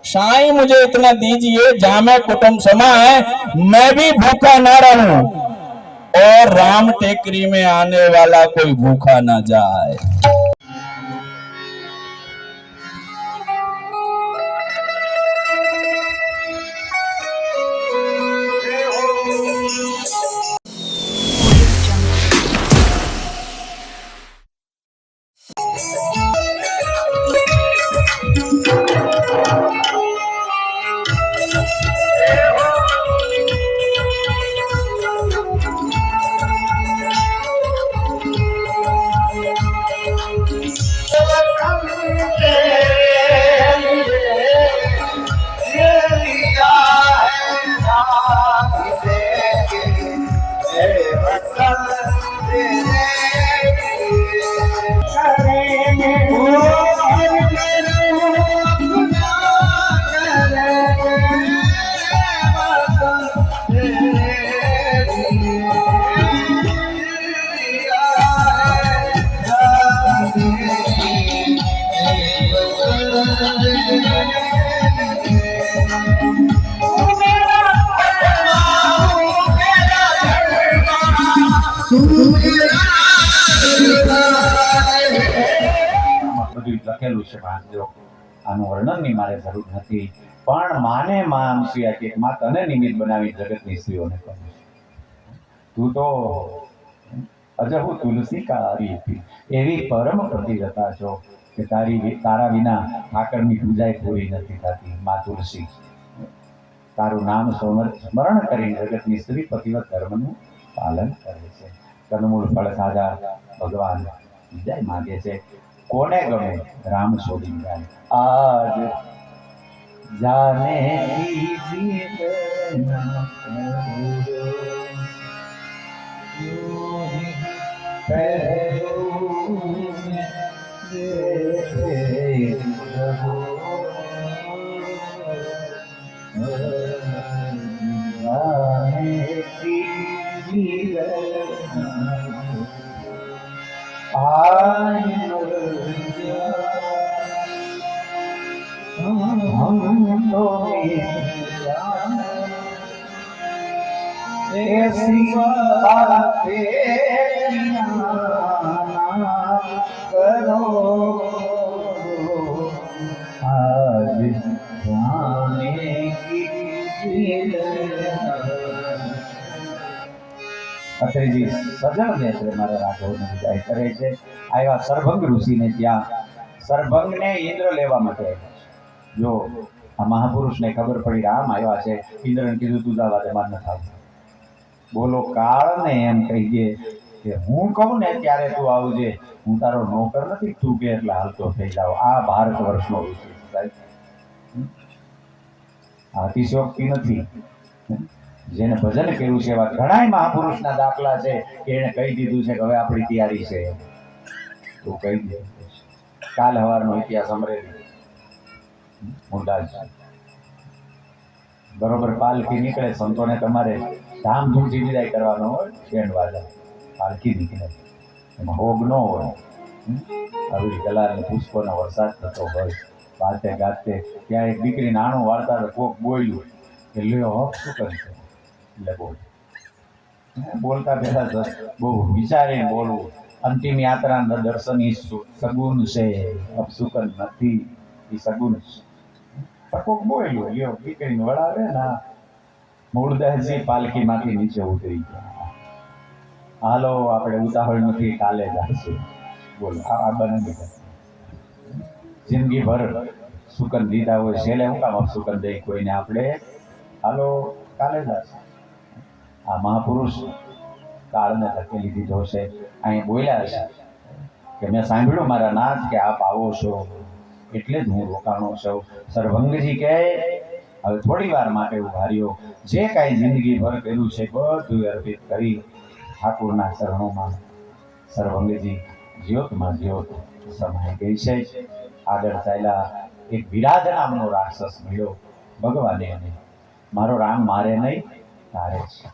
साईं मुझे इतना दीजिए जहां मैं कुटुंब समाए, मैं भी भूखा ना रहूं और राम टेकरी में आने वाला कोई भूखा ना जाए। લખેલું છે વાંચજો, આનું વર્ણનની મારે જરૂર નથી, પણ માને માં અંશિયા કે માં તને નિમિત્ત બનાવી જગતની સ્ત્રીઓને કહે છે, તું તો અજહુ તુલસી કારી હતી, એવી પરમ પ્રતિજતા છો કે તારા વિના ઠાકરની પૂજા પૂરી નથી થતી. માં તુલસી, તારું નામ સ્મરણ કરીને જગતની સ્ત્રી પતિવત ધર્મનું પાલન કરે છે. કંદમૂળ ફળ ખાધા ભગવાન જય માગે છે. કોને ગમે? રામ છોડી જાય. આજ જાને અત્રેજી સજણ નેત્રે મારા રાઘવને વિદાય કરે છે. આવ્યા સરભંગ ઋષિને, ત્યાં સરભંગને ઇન્દ્ર લેવા માટે આવ્યા છે. જો આ મહાપુરુષને ખબર પડી રામ આવ્યા છે, ઇન્દ્રને કીધું તું જવા દે, માર નથી આવવું. બોલો કાળને એમ કહી દે કે હું કહું ને ત્યારે તું આવજે, હું તારો નોકર નથી, તું કે એટલે હાલતો થઈ જાવ. આ ભારત વર્ષનો ઋષિ સાહેબ, અતિશયોક્તિ નથી. જેને ભજન કર્યું છે એવા ઘણા મહાપુરુષના દાખલા છે કે એને કહી દીધું છે કે હવે આપણી તૈયારી છે, તો કહી દે. કાલ હવારનો ઇતિહાસ અમરેલી મુંડાજ, બરોબર પાલકી નીકળે, સંતોને તમારે ધામધૂમથી વિદાય કરવાનો હોય, બેન્ડ વાજા પાલકી નીકળે, એમાં હોગ ન હોય, આવી ગલાને પુષ્પોનો વરસાદ થતો હોય, વાતે ગાતે ત્યાં એક દીકરી નાણું વાળતા તો કોક બોલ્યું કે લ્યો હક શું કરી છે, એટલે બોલતા પહેલા બહુ વિચારીને બોલવું. અંતિમ યાત્રાના દર્શન એ સગુન છે, અપસુકન નથી, એ સગુન છે. કોક બોલ્યું લ્યો દીકરીને વળાવે ને, મૂળદાસજી પાલકીમાંથી નીચે ઉતરી ગયા. હાલો આપણે ઉતાવળ નથી, કાલે જ આવશું. બોલો આ બને બેઠા જિંદગી ભર સુકન દીધા હોય, છેલ્લે હું કામ સુકન દઈ કોઈને આપણે? હાલો કાલે જ આવશું. આ મહાપુરુષ કાળને ધકેલી દીધો છે. અહીં બોલ્યા છે કે મેં સાંભળ્યું મારા નાથ કે આપ આવો છો એટલે જ હું રોકાણો છું. સરભંગજી કહે હવે થોડી વાર માટે ઉભાર્યો, જે કાંઈ જિંદગી ભર કર્યું છે બધું અર્પિત કરી ઠાકુરના ચરણોમાં સરભંગજી જ્યોતમાં જ્યોત સમાઈ ગઈ છે. આગળ ચાલ્યા, એક વિરાજ નામનો રાક્ષસ મળ્યો ભગવાને, એને મારો રામ મારે નહીં તારે છે.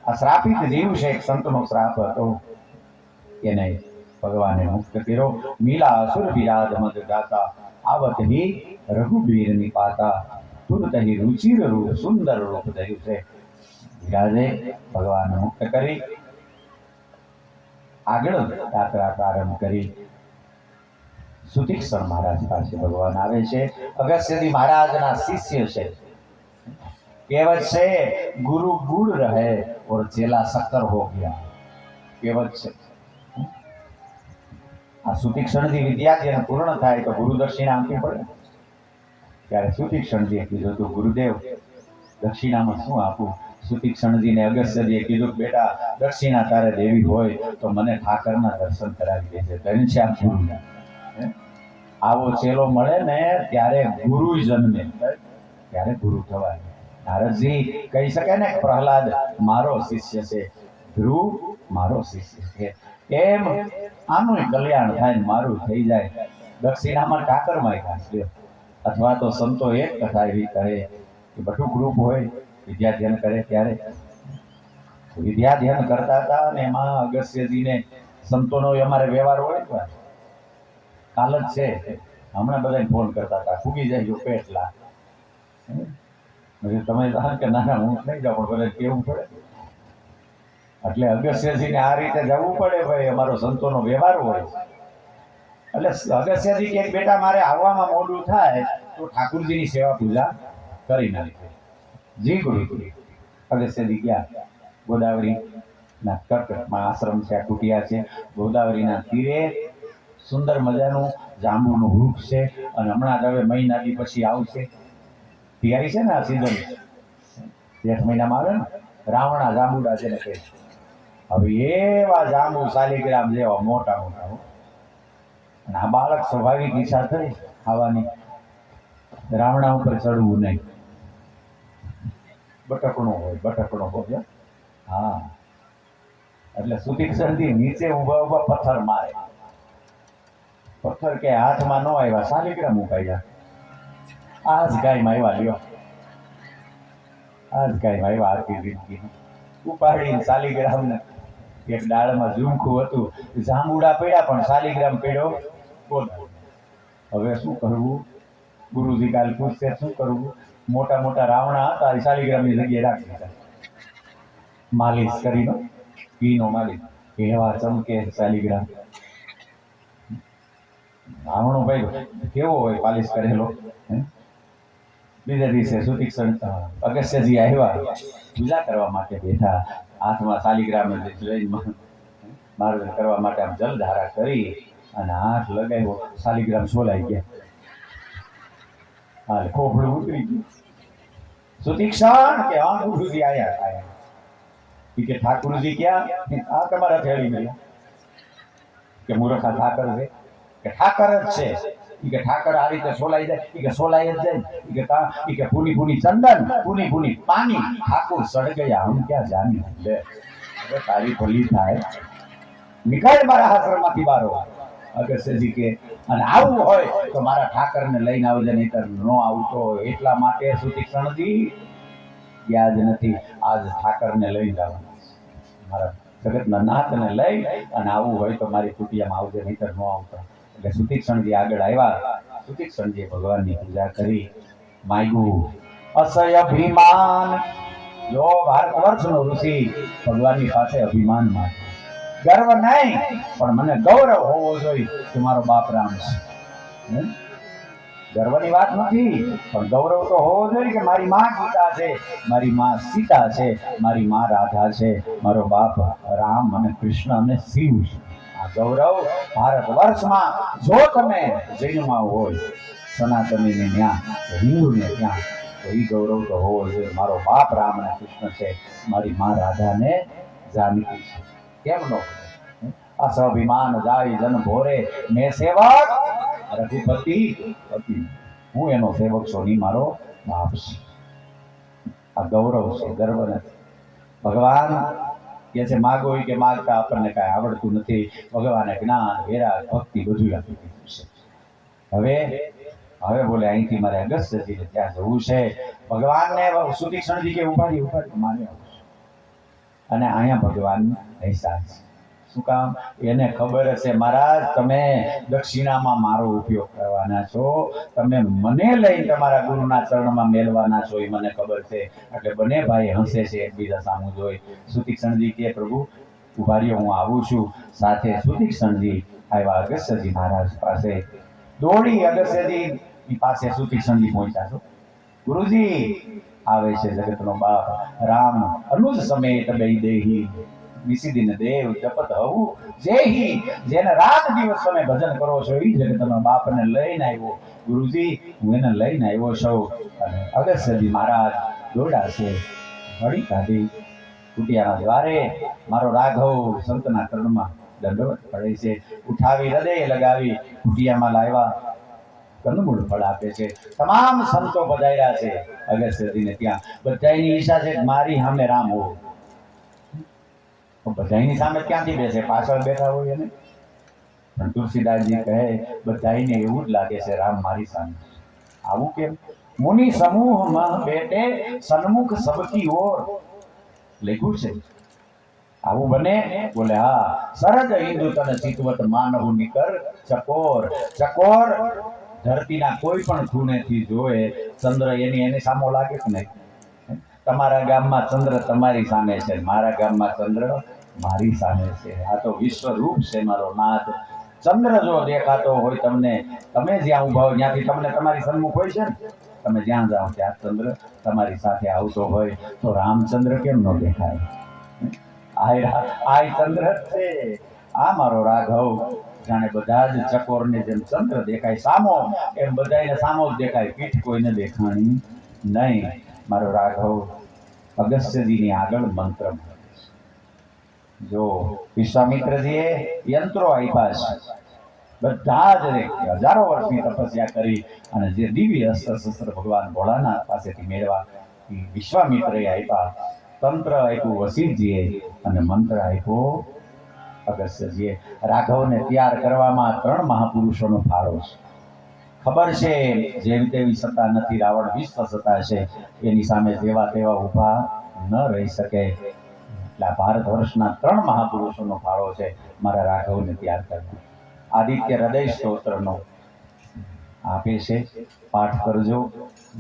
આ શ્રાપિત જીવ છે, એક સંતનો શ્રાપ હતો, એને ભગવાને મુક્ત કર્યો. મીલા અસુર વિરાજ મદ ગાતા આવત હિ રઘુબીરની પાતા તુરત હિ રુચિર રૂપ સુંદર રૂપ ધર્યું છે. વિરાજે ભગવાન મુક્ત કરી આગળ યાત્રા પ્રારંભ કરી. સુતીક્ષણ મહારાજ પાસે ભગવાન આવે છે. અગસ્ત્યજી મહારાજના શિષ્ય છે. કહેવત છે ગુરુ ગુड़ રહે और चेला शक्कर हो गया. કહેવત છે. આ સુતીક્ષણજી વિદ્યાર્થીને પૂર્ણ થાય તો ગુરુ દક્ષિણા આપવી પડે. ત્યારે સુતીક્ષણજીએ કીધું તું ગુરુદેવ દક્ષિણામાં શું આપું? સુતીક્ષણજીને અગસ્ત્યજીએ કીધું બેટા દક્ષિણા તારે દેવી હોય તો મને ઠાકરના દર્શન કરાવી દેજે. ઘનશ્યામ ગુરુના આવો ચેલો મળે ને ત્યારે ગુરુ જન્મે, ત્યારે ગુરુ થવાય. નારદજી કહી શકે ને પ્રહલાદ મારો શિષ્ય છે, ધ્રુવ મારો શિષ્ય છે. એમ આનું કલ્યાણ થાય મારું થઈ જાય. દક્ષિણામાં ઠાકર માગ્યા છે. અથવા તો સંતો એક કથા એવી કરે કે બધું ગ્રુપ હોય વિદ્યાધ્યન કરે ત્યારે વિદ્યાધ્યન કરતા હતા અને એમાં અગસ્ત્યજીને સંતોનો અમારે વ્યવહાર હોય ને કાલ જ છે હમણાં બધાને ફોન કરતા હતા ફૂગી જાય પેટલા તમે કે ના હું નહીં જાઉં પણ બધા કેવું પડે. એટલે અગસ્ત્યજીને આ રીતે જવું પડે ભાઈ અમારો સંતોનો વ્યવહાર હોય. એટલે અગસ્ત્યજી કે બેટા મારે આવવામાં મોડું થાય તો ઠાકુરજીની સેવા પૂજા કરી નાખે. જી ગુરુજી. અગસ્ત્યજી ગયા ગોદાવરીના તટમાં આશ્રમ છે, આ કુટિયા છે. ગોદાવરીના તીરે સુંદર મજાનું જાંબુનું વૃક્ષ છે અને હમણાં હવે મહિનાથી પછી આવશે. તૈયારી છે ને આ સીઝન 8 મહિનામાં આવે ને રાવણા જાંબુડા છે ને કહે. હવે એવા જાંબુ શાલિગ્રામ જેવા મોટા મોટા. અને આ બાળક સ્વાભાવિક ઈચ્છા થઈ ખાવાની. રાવણા ઉપર ચડવું નહીં. બટકણો હોય. હા એટલે સુતીક્ષણજી નીચે ઊભા ઊભા પથ્થર મારે. પથ્થર કે હાથમાં ન આવ્યા શાલિગ્રામ ઉપાડ્યા. આ જ ગાયમાં આવ્યા લ્યો. આ જ ગાયમાં આવ્યા આરતી જિંદગી ઉપાડીને શાલિગ્રામને એક ડાળમાં ઝુમખું હતું. જાંબુડા પડ્યા પણ શાલિગ્રામ પડ્યો. હવે શું કરવું? ગુરુજી કાલ પૂછશે શું કરવું? મોટા મોટા રાવણા હતા એ શાલિગ્રામની જગ્યાએ રાખી દીધા. માલિશ કરીને ઘીનો માલિશ એવા ચમકે શાલિગ્રામ. રાવણો ભાઈ કેવો હોય પાલિશ કરેલો. બીજા દિવસે સુતીક્ષણ અગસ્ત્યજી આવ્યા પૂજા કરવા માટે બેઠા. હાથમાં શાલિગ્રામ લઈને માર્જન કરવા માટે આમ જલધારા કરી અને હાથ લગાવ્યો. શાલિગ્રામ સોલાઈ ગયા. હાલ ખોપડું ઉતરી ગયું. સુતીક્ષણ કે હા ગુરુજી આયા. કે ઠાકુરજી ક્યાં? આ તમારા થેળી મળ્યા. કે મૂર્ખા ઠાકર છે કે ઠાકર જ છે. કે ઠાકર આ રીતે સોલાઈ જાય. કે સોલાઈ જ જાય. કે પૂની પૂની ચંદન પૂની પૂની પાણી ઠાકુર સડ ગયા હમ ક્યાં જાની. લે હવે તારી ભલી થાય નીકળ મારા આશ્રમમાંથી બારો. અગસ્ત્યજી કે અને આવું હોય તો મારા ઠાકરને લઈને આવજે, નહીતર ન આવતો હોય. એટલા માટે સુતીક્ષણજી ગયા જ નથી. આજ ઠાકરને લઈને આવવાના. મારા જગતના નાથને લઈ અને આવવું હોય તો મારી કુટિયામાં આવજે, નહીતર ન આવતા. એટલે સુતીક્ષણજી આગળ આવ્યા. સુતીક્ષણજીએ ભગવાનની પૂજા કરી. માગ્યું અસય અભિમાન. જો ભારત વર્ષનો ઋષિ ભગવાનની પાસે અભિમાન માંગે. ગર્વ નહીં પણ મને ગૌરવ હોવો જોઈએ કે મારો બાપ રામ છે. ગર્વની વાત નથી પણ ગૌરવ તો હોવો જોઈએ કે મારી માં ગીતા છે, મારી માં સીતા છે, મારી માં રાધા છે, મારો બાપ રામ અને કૃષ્ણ અને શિવ છે. આ ગૌરવ ભારત વર્ષમાં જો તમે જૈનમાં હોય સનાતનીને ત્યાં હિન્દુને ત્યાં તો એ ગૌરવ તો હોવો જોઈએ. મારો બાપ રામ અને કૃષ્ણ છે, મારી માં રાધા ને જાનકી છે. કેમ નો અસ્વાભિમાન જાય જન ભોરે મેં સેવક રઘુપતિ પતિ. હું એનો સેવક છું ની મારો બાપ છે. આ ગૌરવ છે, ગર્વ નથી. ભગવાન કે છે માગો કે માગતા આપણને કાંઈ આવડતું નથી. ભગવાને જ્ઞાન વેરા ભક્તિ બધું આપી દીધું છે. હવે બોલે અહીંથી મારે અગસ્ત્યજીને ત્યાં જવું છે. ભગવાનને સુતીક્ષણજી કે ઉપાડી માન્યો અને અહીંયા ભગવાન અહેસાસ છે. શું કામ? એને ખબર હશે મહારાજ તમે દક્ષિણામાં મારો ઉપયોગ કરવાના છો, તમે મને લઈ તમારા ગુરુના ચરણમાં મેલવાના છો, એ મને ખબર છે. એટલે બંને ભાઈ હસે છે એકબીજા સામું જોઈ. સુતીક્ષણજી કે પ્રભુ ઉભા રહ્યો, હું આવું છું. સાથે સુતીક્ષણજી આવ્યા અગસ્ત્યજી મહારાજ પાસે. દોડી અગસ્ત્યજી પાસે સુતીક્ષણજી પહોંચ્યા છો. ગુરુજી આવે છે જગતનો બાપ રામ અનુજ સમેત બેઈ દેહી વિસિદિન દેવ જપત હવું જેહી. જેને રાત દિવસ તમે ભજન કરો છો એ જગતનો બાપને લઈને આવ્યો. ગુરુજી હું એને લઈને આવ્યો છું. અને અગસ્ત્યજી મહારાજ દોડા છે. હળી કાઢી કુટિયાના દ્વારે મારો રાઘવ સંતના ચરણમાં દંડવત પડે છે. ઉઠાવી હૃદય લગાવી કુટિયામાં લાવ્યા. કંદમૂળ ફળ આપે છે. તમામ સંતો પધાર્યા છે અગસ્ત્યજીને ત્યાં. બધાની ઈચ્છા છે મારી સામે રામ હો. બધાની સામે ક્યાંથી બેસે? પાછળ બેઠા હોય એને. પણ તુલસીદાસજી કહે બધાને એવું જ લાગે છે રામ મારી સામે. આવું કેમ? મુનિ સમૂહમાં બેઠે સન્મુખ સબકી ઓર લખ્યું છે. આવું બને? બોલે હા. સરદ હિન્દુ તને ચિતવત માનવ નિકર ચકોર. ચકોર ધરતીના કોઈ પણ ખૂણેથી જોવે ચંદ્ર એની સામો લાગે કે નહીં? તમારા ગામમાં ચંદ્ર તમારી સામે છે, મારા ગામમાં ચંદ્ર મારી સામે છે. આ તો વિશ્વરૂપ છે મારો નાથ. ચંદ્ર જો દેખાતો હોય તમને, તમે જ્યાં ઊભા હોય ત્યાંથી તમને તમારી સન્મુખ હોય છે ને, તમે જ્યાં જાઓ ત્યાં ચંદ્ર તમારી સાથે આવતો હોય તો રામચંદ્ર કેમ ન દેખાય? આ ચંદ્ર જ છે. આ મારો રાઘવ જાણે બધા જ ચકોરને જેમ ચંદ્ર દેખાય સામો, એમ બધાને સામો જ દેખાય, પીઠ કોઈને દેખાણી નહીં. મારો રાઘવ અગસ્ત્યજીની આગળ મંત્ર જો વિશ્વામિત્રજીએ યંત્રો આપ્યા છે. બધા જ હજારો વર્ષની તપસ્યા કરી અને જે દિવ્ય અસ્ત્ર શસ્ત્ર ભગવાન ભોળાનાથ પાસેથી મેળવા એ વિશ્વામિત્રએ આપ્યા. તંત્ર આપ્યું વશિષ્ઠજીએ અને મંત્ર આપ્યો અગસ્ત્યજીએ. રાઘવને તૈયાર કરવામાં 3 મહાપુરુષોનો ફાળો છે. ખબર છે જેવી તેવી સત્તા નથી, રાવણ વિશ્વ સત્તા છે, એની સામે જેવા તેવા ઊભા ન રહી શકે. એટલે ભારત વર્ષના 3 મહાપુરુષોનો ફાળો છે મારા રાઘવને તૈયાર કરવા. આદિત્ય હૃદય સ્તોત્રનો આપે છે, પાઠ કરજો.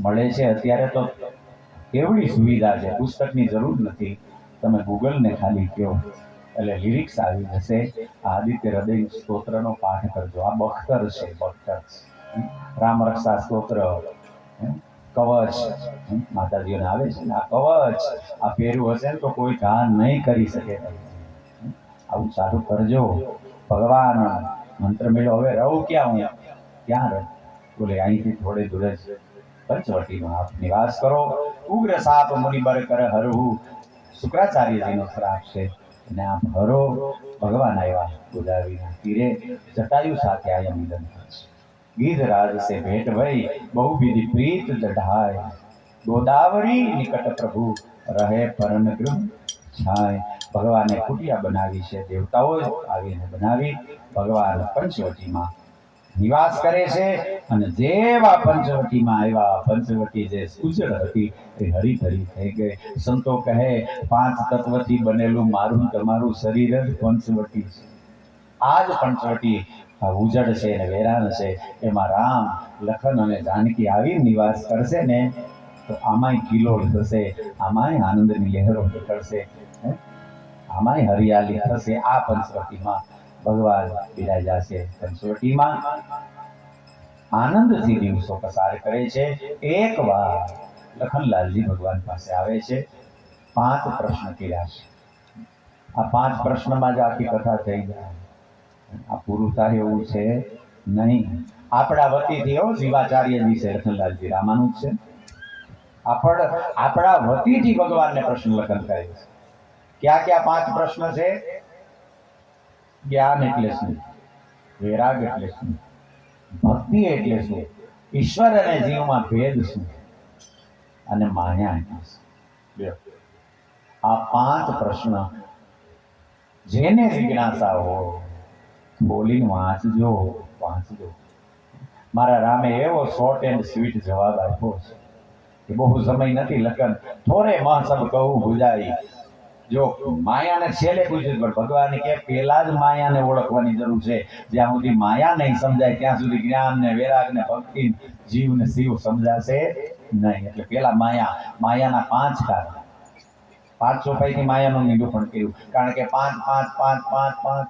મળે છે અત્યારે તો કેવડી સુવિધા છે, પુસ્તકની જરૂર નથી. તમે ગૂગલને ખાલી કહો એટલે લિરિક્સ આવી જશે. આદિત્ય હૃદય સ્તોત્રનો પાઠ કરજો. આ બખ્તર છે, બખ્તર. રામ રક્ષા સ્તોત્ર, કવચ માતાજીઓને આવે છે ને, આ કવચ આ પહેર્યું હશે ને તો કોઈ ઘા નહીં કરી શકે. આવું સારું કરજો. ભગવાન મંત્ર મેળો. હવે રહું ક્યાં હું? ક્યાં રહું? બોલે અહીંથી થોડે દૂર જ પંચવટીમાં આપ નિવાસ કરો. ઉગ્ર સાપ મુનિબર કર હરવું શુક્રાચાર્યજીનો શ્રાપ છે. અને આપ હરો. ભગવાન આવ્યા ગોદાવરીના તીરે, જટાયુ સાથે આયા મિલન થશે. ગીધરાજ સે ભેટ ભઈ બહુ વિધિ પ્રીત દઢાય. ગોદાવરી નિકટ પ્રભુ રહે પરન ગૃહ છાય. ભગવાને કુટિયા બનાવી છે, દેવતાઓ આવીને બનાવી. ભગવાન પંચવટીમાં નિવાસ કરે છે. અને જેવા પંચવટીમાં આવ્યા, પંચવટી જે ઉજળ હતી એ હરીભરી થઈ ગઈ. સંતો કહે 5 તત્વથી બનેલું મારું તમારું શરીર જ પંચવટી છે. આ જ પંચવટી ઉજળ છે અને વેરાન છે. એમાં રામ લખન અને જાનકી આવી નિવાસ કરશે ને તો આમાંય કિલોળ થશે, આમાંય આનંદની લહેરો નીકળશે, આમાંય હરિયાળી થશે. આ પંચવટીમાં ભગવાન બિરાજ્યા છે. પંચવટીમાં આનંદથી દિવસો પસાર કરે છે. એક વાર લખનલાલજી ભગવાન પાસે આવે છે. 5 પ્રશ્ન કર્યા છે. આ 5 પ્રશ્નમાં જ આખી કથા થઈ જાય. આ પૂરું થાય એવું છે નહીં. આપણા વતીથી એવો શિવાચાર્યજી છે, લખનલાલજી રામાનુજ છે. આપણા વતીથી ભગવાનને પ્રશ્ન લખન કરે છે. ક્યાં ક્યાં 5 પ્રશ્ન છે? જ્ઞાન એટલે શું? વૈરાગ એટલે શું? ભક્તિ એટલે શું? ઈશ્વર અને જીવમાં ભેદ શું? અને માયા એટલે શું? આ 5 પ્રશ્ન જેને જિજ્ઞાસા હોય બોલીને વાંચજો. મારા રામે એવો શોર્ટ એન્ડ સ્વીટ જવાબ આપ્યો છે કે બહુ સમય નથી લખન થોરે મહસબ કહું ભુજાઈ. જો માયાને છેલ્લે પૂછ્યું પણ ભગવાને કે પેલા જ માયાને ઓળખવાની જરૂર છે. જ્યાં સુધી માયા નહીં સમજાય ત્યાં સુધી જ્ઞાન ને વૈરાગ ને ભક્તિ જીવ ને શિવ સમજાશે નહીં. એટલે પેલા માયાના 5 કારણ 5 ચોપાઈથી માયાનું નિરૂપણ કર્યું. કારણ કે 5 5 5 5 5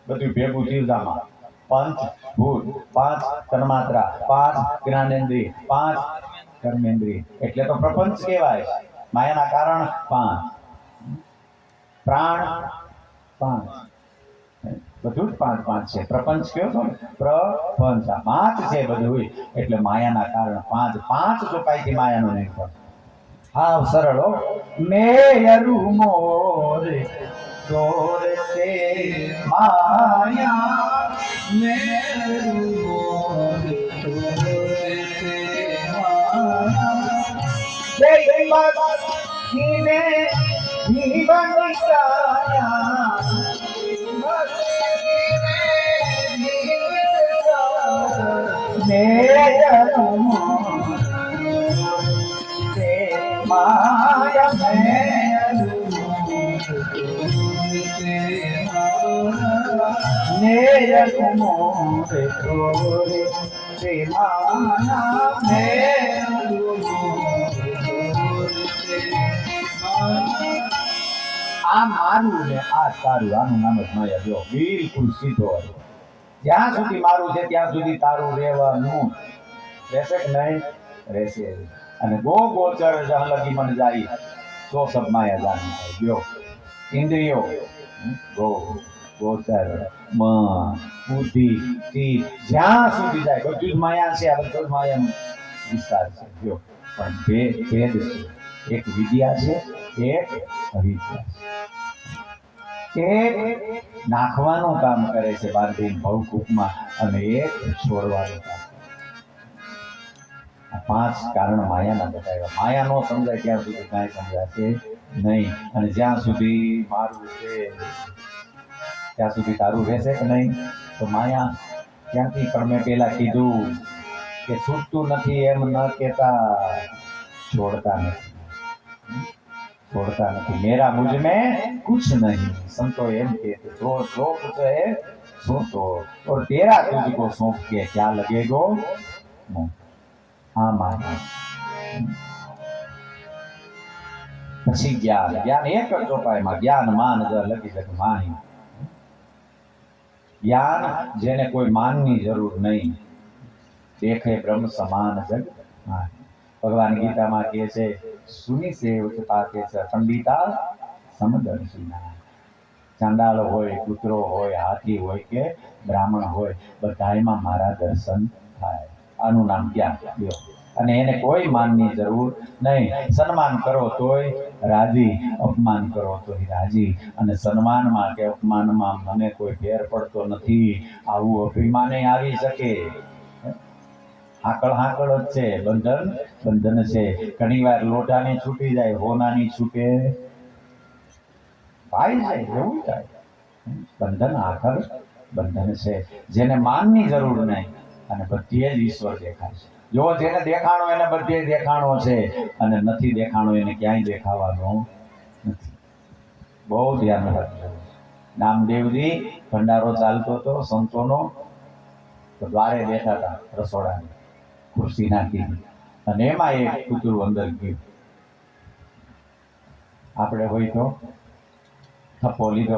બધું ભેગું થયું આમાં. 5 ભૂત, 5 તન્માત્રા, 5 જ્ઞાનેન્દ્રિય, 5 કર્મેન્દ્રિય, એટલે તો પ્રપંચ કહેવાય. માયાના કારણ 5, પ્રાણ 5, બધું જ 5 5 છે. પ્રપંચ કયો છો ને, પ્રપંચ આ 5 છે બધું. એટલે માયાના કારણ 5 5 ચોપાઈથી માયાનું નિરૂપણ. હાવ સરળ હો. મેયરુ મોરે તોરે તે માયા, મેયરુ મોરે તોરે તે માયા, જય ભક્તિને જીવન કાયા, મેયરુ માયા, મેયરુ મોરે તોરે તે માયા, મેયરુ મોરે તોરે તે માયા. આ મારું ને આ તારું, આનું નામ જ માયા. જો બિલકુલ સીધો હોય. જ્યાં સુધી મારું છે ત્યાં સુધી તારું રહેવાનું. રહેશે કે નહીં? રહેશે. અને ગોચર જહાં લગી મન જાય તો સબ માયા જાની થાય. જો ઇન્દ્રિયો ગોચર મન બુદ્ધિ ચિત્ત જ્યાં સુધી જાય બધું જ માયા છે. આ બધું જ માયાનો વિસ્તાર છે. જો પણ ભેદ છે. એક વિદ્યા છે, એક અવિદ્યા છે. એક નાખવાનું કામ કરે છે બાંધીને ભવકૂપમાં, અને એક છોડવાનું કામ. 5 કારણ માયાના બતાવ્યા. માયા નો સમજાય ત્યાં સુધી કાંઈ સમજાશે નહીં. અને જ્યાં સુધી મારું છે ત્યાં સુધી તારું રહેશે કે નહીં? તો માયા ક્યાંથી? પણ મેં પેલા કીધું કે છૂટતું નથી એમ ન કહેતા, છોડતા નથી. મેરા મુझ में कुछ नहीं, संतो एम कहते जो कुछ है सो तो, और तेरा तुझको सौंप के क्या लगेगो. हाँ माया. પછી જ્ઞાન એક જ ચોપાઈમાં જ્ઞાન માન લખી શકે. માની જ્ઞાન જેને કોઈ માનની જરૂર નહીં, દેખે બ્રહ્મ સમાન જગ. ભગવાન ગીતામાં કહે છે સુની સેવતા કે છે પંડિતા સમદર્શિના. ચાંડાળ હોય, કૂતરો હોય, હાથી હોય કે બ્રાહ્મણ હોય, બધાયમાં મારા દર્શન થાય. આનું નામ જ્ઞાન. અને એને કોઈ માનની જરૂર નહીં. સન્માન કરો તોય રાજી, અપમાન કરો તોય રાજી. અને સન્માનમાં કે અપમાનમાં મને કોઈ ફેર પડતો નથી, આવું અભિમાને આવી શકે. હાકળ જ છે, બંધન છે. ઘણી વાર લોઢાની છૂટી જાય, હોનાની છૂટે ભાઈ જાય, એવું થાય. બંધન આખર બંધન છે. જેને માનની જરૂર નહીં અને બધે જ ઈશ્વર દેખાય છે. જો જેને દેખાણો એને બધે દેખાણો છે, અને નથી દેખાણો એને ક્યાંય દેખાવાનો નથી. બહુ ધ્યાન રાખજો. નામદેવજી ભંડારો ચાલતો હતો સંતોનો, તો દ્વારે બેઠા હતા રસોડાની ખુરશી નાખી, અને એમાં એક કૂતરું અંદર ગયું. આપણે હોય તો થપ્પો લીધો,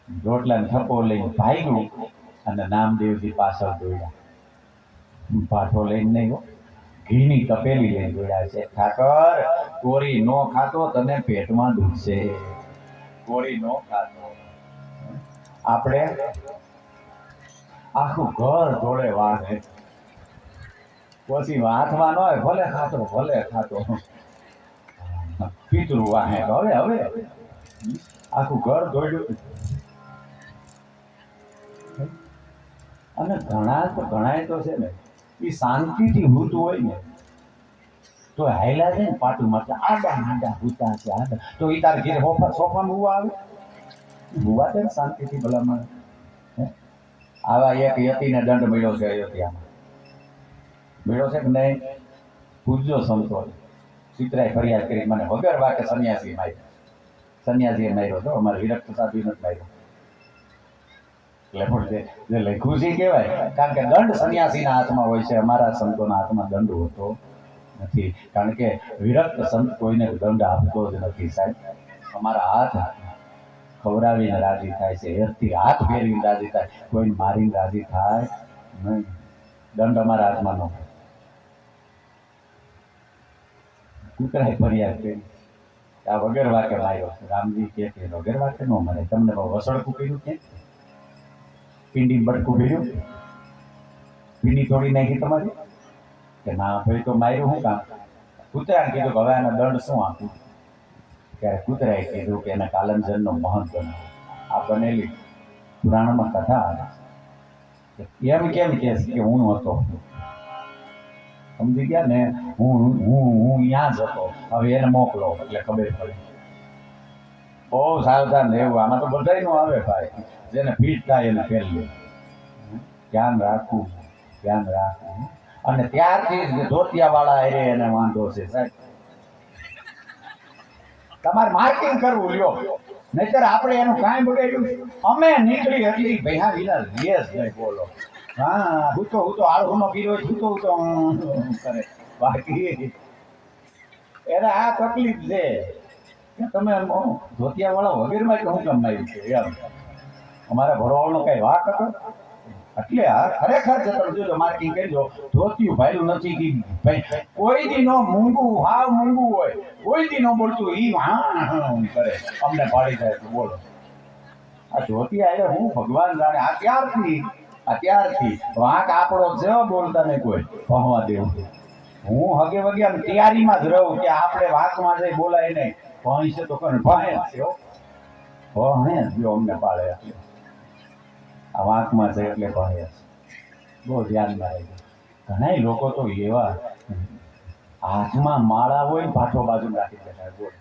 રોટલાને થપ્પો લઈને ભાગ્યું, અને નામદેવજી પાછળ દોડ્યા. પાઠો લઈને નહીં હો, ઘીની તપેલી લઈને દોડ્યા છે. ઠાકર કોરી નો ખાતો તને પેટમાં દુખશે, કોરી નો ખાતો. આપણે આખું ઘર જોડે વાળે, પછી હાથમાં ન હોય, ભલે ખાતો પિતરું વાહે. હવે આખું ઘર દોડ્યું. અને ઘણાય તો છે ને, એ શાંતિથી હૂતું હોય ને તો હાયલા છે ને પાટું મારતા આડા હૂતા છે. તો એ તારે ઘેર સોફામાં હુવા આવે, હુવા છે ને શાંતિથી ભલામણ. આવા એક યતીને દંડ મળ્યો છે અયોધ્યામાં. મળ્યો છે કે નહીં? પૂછજો સંતો. ચિત્રાએ ફરિયાદ કરી મને વગર વાકે સંન્યાસી મારી. સંન્યાસીએ માર્યો હતો, અમારે વિરક્ત સાધુએ નથી માર્યો. એટલે પણ જે લખ્યું છે કહેવાય, કારણ કે દંડ સંન્યાસીના હાથમાં હોય છે, અમારા સંતોના હાથમાં દંડ હોતો નથી. કારણ કે વિરક્ત સંત કોઈને દંડ આપતો જ નથી સાહેબ. અમારા હાથ ખવડાવીને રાજી થાય છે, હેરથી હાથ ફેરવીને રાજી થાય, કોઈને મારીને રાજી થાય નહીં. દંડ અમારા હાથમાં ન હોય. કૂતરાએ ફરિયાદ કરી, આ વગર વાકે માર્યો. રામજી કે વગર વાકે ન મળે, તમને વસળકું કર્યું કે પીંડી બટકું ભર્યું, પીંડી તોડી નાખી તમારી કે ના ભાઈ તો માર્યું શું કામ? કૂતરાને કીધું કે હવે આના દંડ શું આપું? ત્યારે કૂતરાએ કીધું કે એના કાલંજનનો મહંત બનાવો. આ બનેલી પુરાણમાં કથા આવે છે. એમ કેમ કે હું હતો, સમજી ગયા ને? હું ત્યાં જ હતો, હવે એને મોકલો એટલે ખબર પડી. બહુ સાવધાન રહેવું, આમાં તો બધાયનું આવે ભાઈ. જેને ફીટ થાય એને ફેર લે. ધ્યાન રાખવું, ધ્યાન રાખવું. અને ત્યારથી ધોતિયા વાળા એને વાંધો છે સાહેબ. તમારે માર્કિંગ કરવું લ્યો, નહીતર આપણે એનું કાંઈ બગાડ્યું. અમે નીકળી એટલી ભૈયા વિના યસ નહીં બોલો. હા, હું તો આળુનો પીરો હું તો કરે. બાકી એને આ તકલીફ છે કે તમે ધોતિયા વાળા વગેરેમાં કે હું કામ આવ્યું છે એમ. અમારા ભરવાળનો કઈ વાક હતો એટલે આ ખરેખર છે. તમે જોજો માર્કિંગ કરજો, ધોતિયું ભાઈલું નથી કે ભાઈ કોઈ દી નો મૂંગું, હાવ મૂંગું હોય, કોઈ દી નો બોલતું ઈ હા કરે, અમને પાડી જાય તો બોલો. આ ધોતિયા એટલે હું ભગવાન જાણે. અત્યારથી વાંક આપણો જ બોલતા નહીં કોઈ ભણવા દેવું. હું હગે વગે આમ તૈયારીમાં જ રહું કે આપણે વાંકમાં જઈ બોલાય નહીં. ભણશે તો કોને ભણે છે, ભણે જો અમને પાડે એટલે આ વાંકમાં છે એટલે ભણે. બહુ ધ્યાનમાં રહી. ઘણા લોકો તો એવા હાથમાં માળા હોય ને પાછો બાજુ રાખી દેતા બોલ.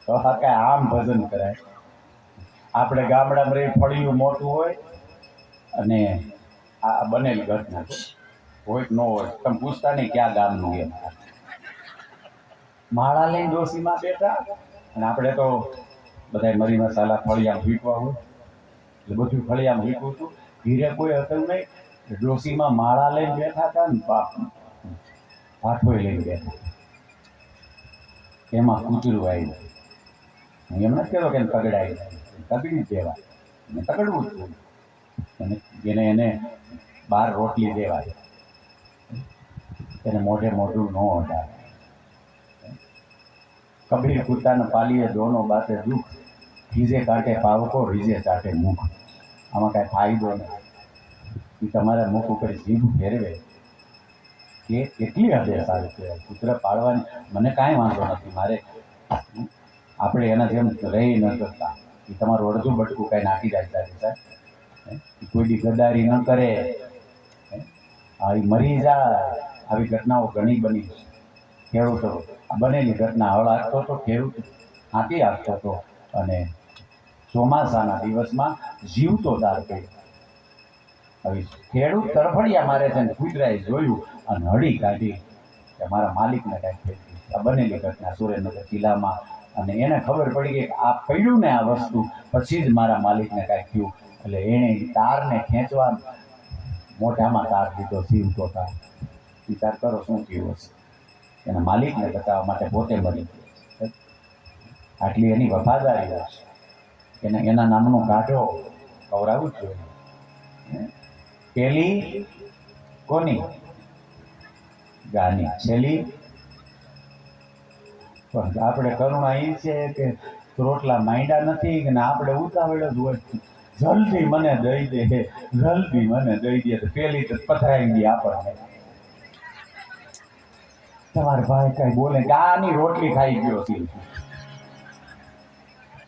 તો હા કઈ આમ ભજન કરાય. આપણે ગામડામાં રહી ફળિયું મોટું હોય અને આ બનેલી ઘટના હોય કે ન હોય, તમે પૂછતા નહીં ક્યાં ગામનું એમ. માળા લઈને ડોસીમાં બેઠા અને આપણે તો બધા મરી મસાલા ફળિયામાં વીકવા હોય એટલે બધું ફળિયામાં વીકવું હતું. ધીરે કોઈ હતું નહીં. ડોસીમાં માળા લઈને બેઠા હતા ને પાઠોય લઈને બેઠા. એમાં કૂતરું આવ્યું. હું એમ નથી કહેતો કે એને પકડાય, તગડી દેવા એને તગડવું જ જોઈએ. એને 12 રોટલી દેવાય, એને મોઢે મોઢું ન અડાય. કબીર કુત્તાને પાલીએ દોનો બાતે દુઃખ, રીજે કાંઠે પાવકો રીજે ચાટે મુખ. આમાં કાંઈ ફાયદો નહીં. એ તમારા મુખ ઉપર જીભ ફેરવે કે કેટલી હદે સારું કહેવાય. કૂતર પાડવાની મને કાંઈ વાંધો નથી. મારે આપણે એના જેમ રહી ન કરતા. એ તમારું અડધું બટકું કાંઈ નાખી જાય સાહેબ. કોઈ દી ગદ્દારી ન કરે, આવી મરી જાય. આવી ઘટનાઓ ઘણી બની છે. ખેડૂતો આ બનેલી ઘટના હળ આપતો હતો, ખેડૂત હાથી આપતો હતો અને ચોમાસાના દિવસમાં જીવતો દાર કર્યો. હવે ખેડૂત તરફડિયા મારે છે ને કૂતરાએ જોયું અને હળી કાઢી કે મારા માલિકને કાંઈક થઈ ગયું. આ બનેલી ઘટના સુરેન્દ્રનગર જિલ્લામાં. અને એને ખબર પડી કે આ પડ્યું ને આ વસ્તુ પછી જ મારા માલિકને કાંઈક થયું. એટલે એણે તારને ખેંચવા મોઢામાં તાર દીધો, જીવતો તાર. વિચાર કરો શું થયું હશે. એના માલિકને બતાવવા માટે પોતે મરી ગયો. આટલી એની વફાદારી હશે. એના નામનો કાઢો ખવડાવવું જ જોઈએ. પેલી કોની ગાની છેલ્લી. પણ આપણે કરુણા એ છે કે રોટલા માંડ્યા નથી કે આપણે ઉતાવળ જ હોય. જલ્દી મને દઈ દે, જલ્દી મને દઈ દે. તો પેલી તો પથરાઈ ગઈ આપણને. તમારા ભાઈ કઈ બોલે કે આની રોટલી ખાઈ ગયો છે.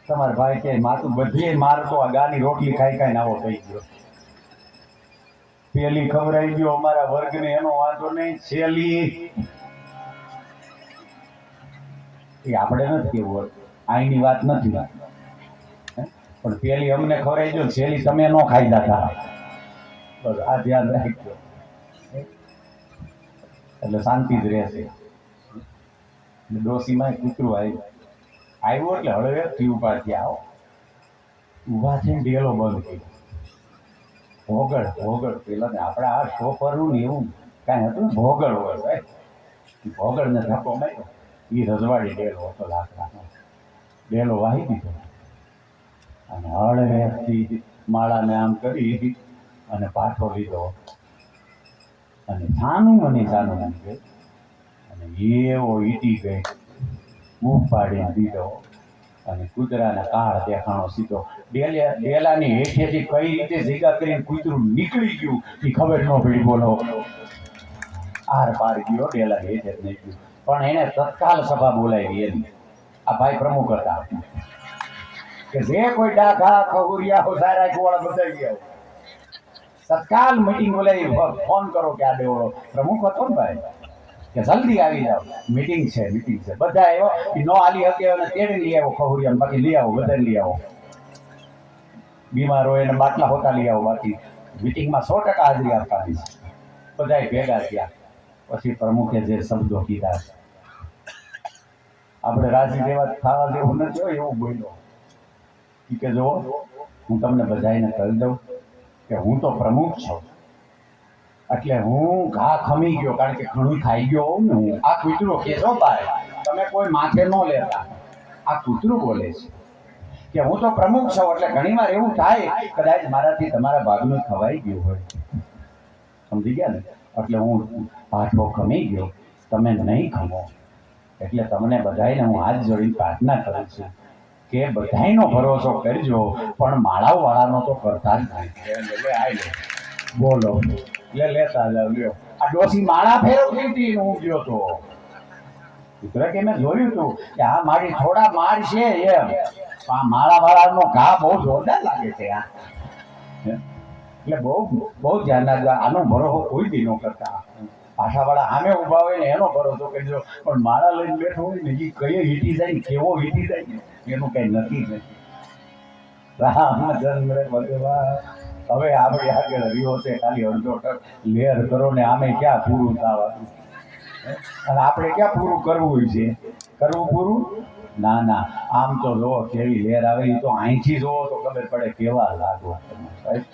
તમારા ભાઈ કે માતું બધી મારતો આ ગાની રોટલી ખાઈ ખાઈને આવો થઈ ગયો. પેલી ખવડાવી ગયો અમારા વર્ગને, એનો વાંધો નહીં. છેલ્લી એ આપણે નથી કેવું, આઈની વાત નથી. પણ પેલી અમને ખવડાવી ગયો, છેલ્લી તમે ન ખાઈ હતા. બસ આ ધ્યાન રાખજો એટલે શાંતિ જ રહેશે. ડોસીમાં કૂતરું આવ્યું. આવ્યો એટલે હળવેથી ઊભા થયા આવો ઊભા થઈને ડેલો બંધ કર્યો. ભોગળ ભોગળ પેલા ને આપણે આ શોપરનું ને એવું કાંઈ હતું ને, ભોગળ હોય ભાઈ. ભોગળને ધક્કો માર્યો. એ રજવાડી ડેલો હતો લાકડાનો. ડેલો વાહી દીધો અને હળવેથી માળાને આમ કરી અને પાછો લીધો અને છાનું મને ગઈ અને એવો ઈટી ગઈ મુખ પાડીને દીધો અને કૂતરાના કાળ દેખાણો સીધો ડેલાની હેઠેથી કઈ રીતે ભેગા કરીને કૂતરું નીકળી ગયું એ ખબર ન પડી. બોલો આર પાર ગયો ડેલાની હેઠે નહીં ગયું, પણ એને તત્કાલ સભા બોલાવી એની. આ ભાઈ પ્રમુખ હતા કે જે કોઈ ડાઘા ખગુરિયા સારા ગોળ બધા ગયા તત્કાલ મીટિંગ બોલાવી, ફોન કરો કે આ દેવડો પ્રમુખ હતો ને ભાઈ કે જલ્દી આવી જાઓ, મીટિંગ છે બધા આવ્યો. એ નો આલી શકે અને તેડી લઈ આવો ખહુરિયા, બાકી લઈ આવો બધા લઈ આવો. બીમાર હોય એને બાટલા હોતા લઈ આવો, બાકી મીટિંગમાં 100% હાજરી આપવાની છે. બધા ભેગા થયા. પછી પ્રમુખે જે શબ્દો કીધા આપણે રાજી દેવા થવા દેવું નથી હોય એવું બોલ્યો કે જો હું તમને બધાને કહી દઉં કે હું તો પ્રમુખ છું એટલે હું ઘા ખમી ગયો, કારણ કે ઘણું ખાઈ ગયો હોઉં ને હું. આ કૂતરો કેજો ભાઈ તમે કોઈ માથે ન લેતા, આ કૂતરું બોલે છે કે હું તો પ્રમુખ છું એટલે ઘણી વાર એવું થાય કદાચ મારાથી તમારા ભાગનું ખવાઈ ગયું હોય, સમજી ગયા ને. એટલે હું પાછો ખમી ગયો, તમે નહીં ખમો. એટલે તમને બધાને હું હાથ જોડીને પ્રાર્થના કરું છું કે બધાયનો ભરોસો કરજો, પણ માળાવાળાનો તો કરતા જ નહીં. બોલો લેતા જાવ લ્યો. આ ડોસી માળા ફેરવતી હતી હું ગયો તો કૂતરા કે મેં જોયું હતું કે આ મારી થોડા માર છે એમ, આ માળાવાળાનો ઘા બહુ જોરદાર લાગે છે આ. એટલે બહુ ધ્યાન રાખજો, આનો ભરોસો કોઈ દી ન કરતા. પાછાવાળા સામે ઊભા હોય ને એનો ભરોસો કરજો, પણ માળા લઈને બેઠો હોય ને એ કઈ વીટી જાય કેવો વીટી જાય ને એનું કઈ નક્કી નથી. રામચંદ્ર ભગવાન હવે આપણે આગળ રહ્યો છે ખાલી અડધો લેર કરો ને આમે ક્યાં પૂરું થવાનું, અને આપણે ક્યાં પૂરું કરવું છે? કરવું પૂરું ના ના. આમ તો જો કેવી લેર આવે એ તો અહીંથી જોવો તો ખબર પડે કેવા લાગો સાહેબ.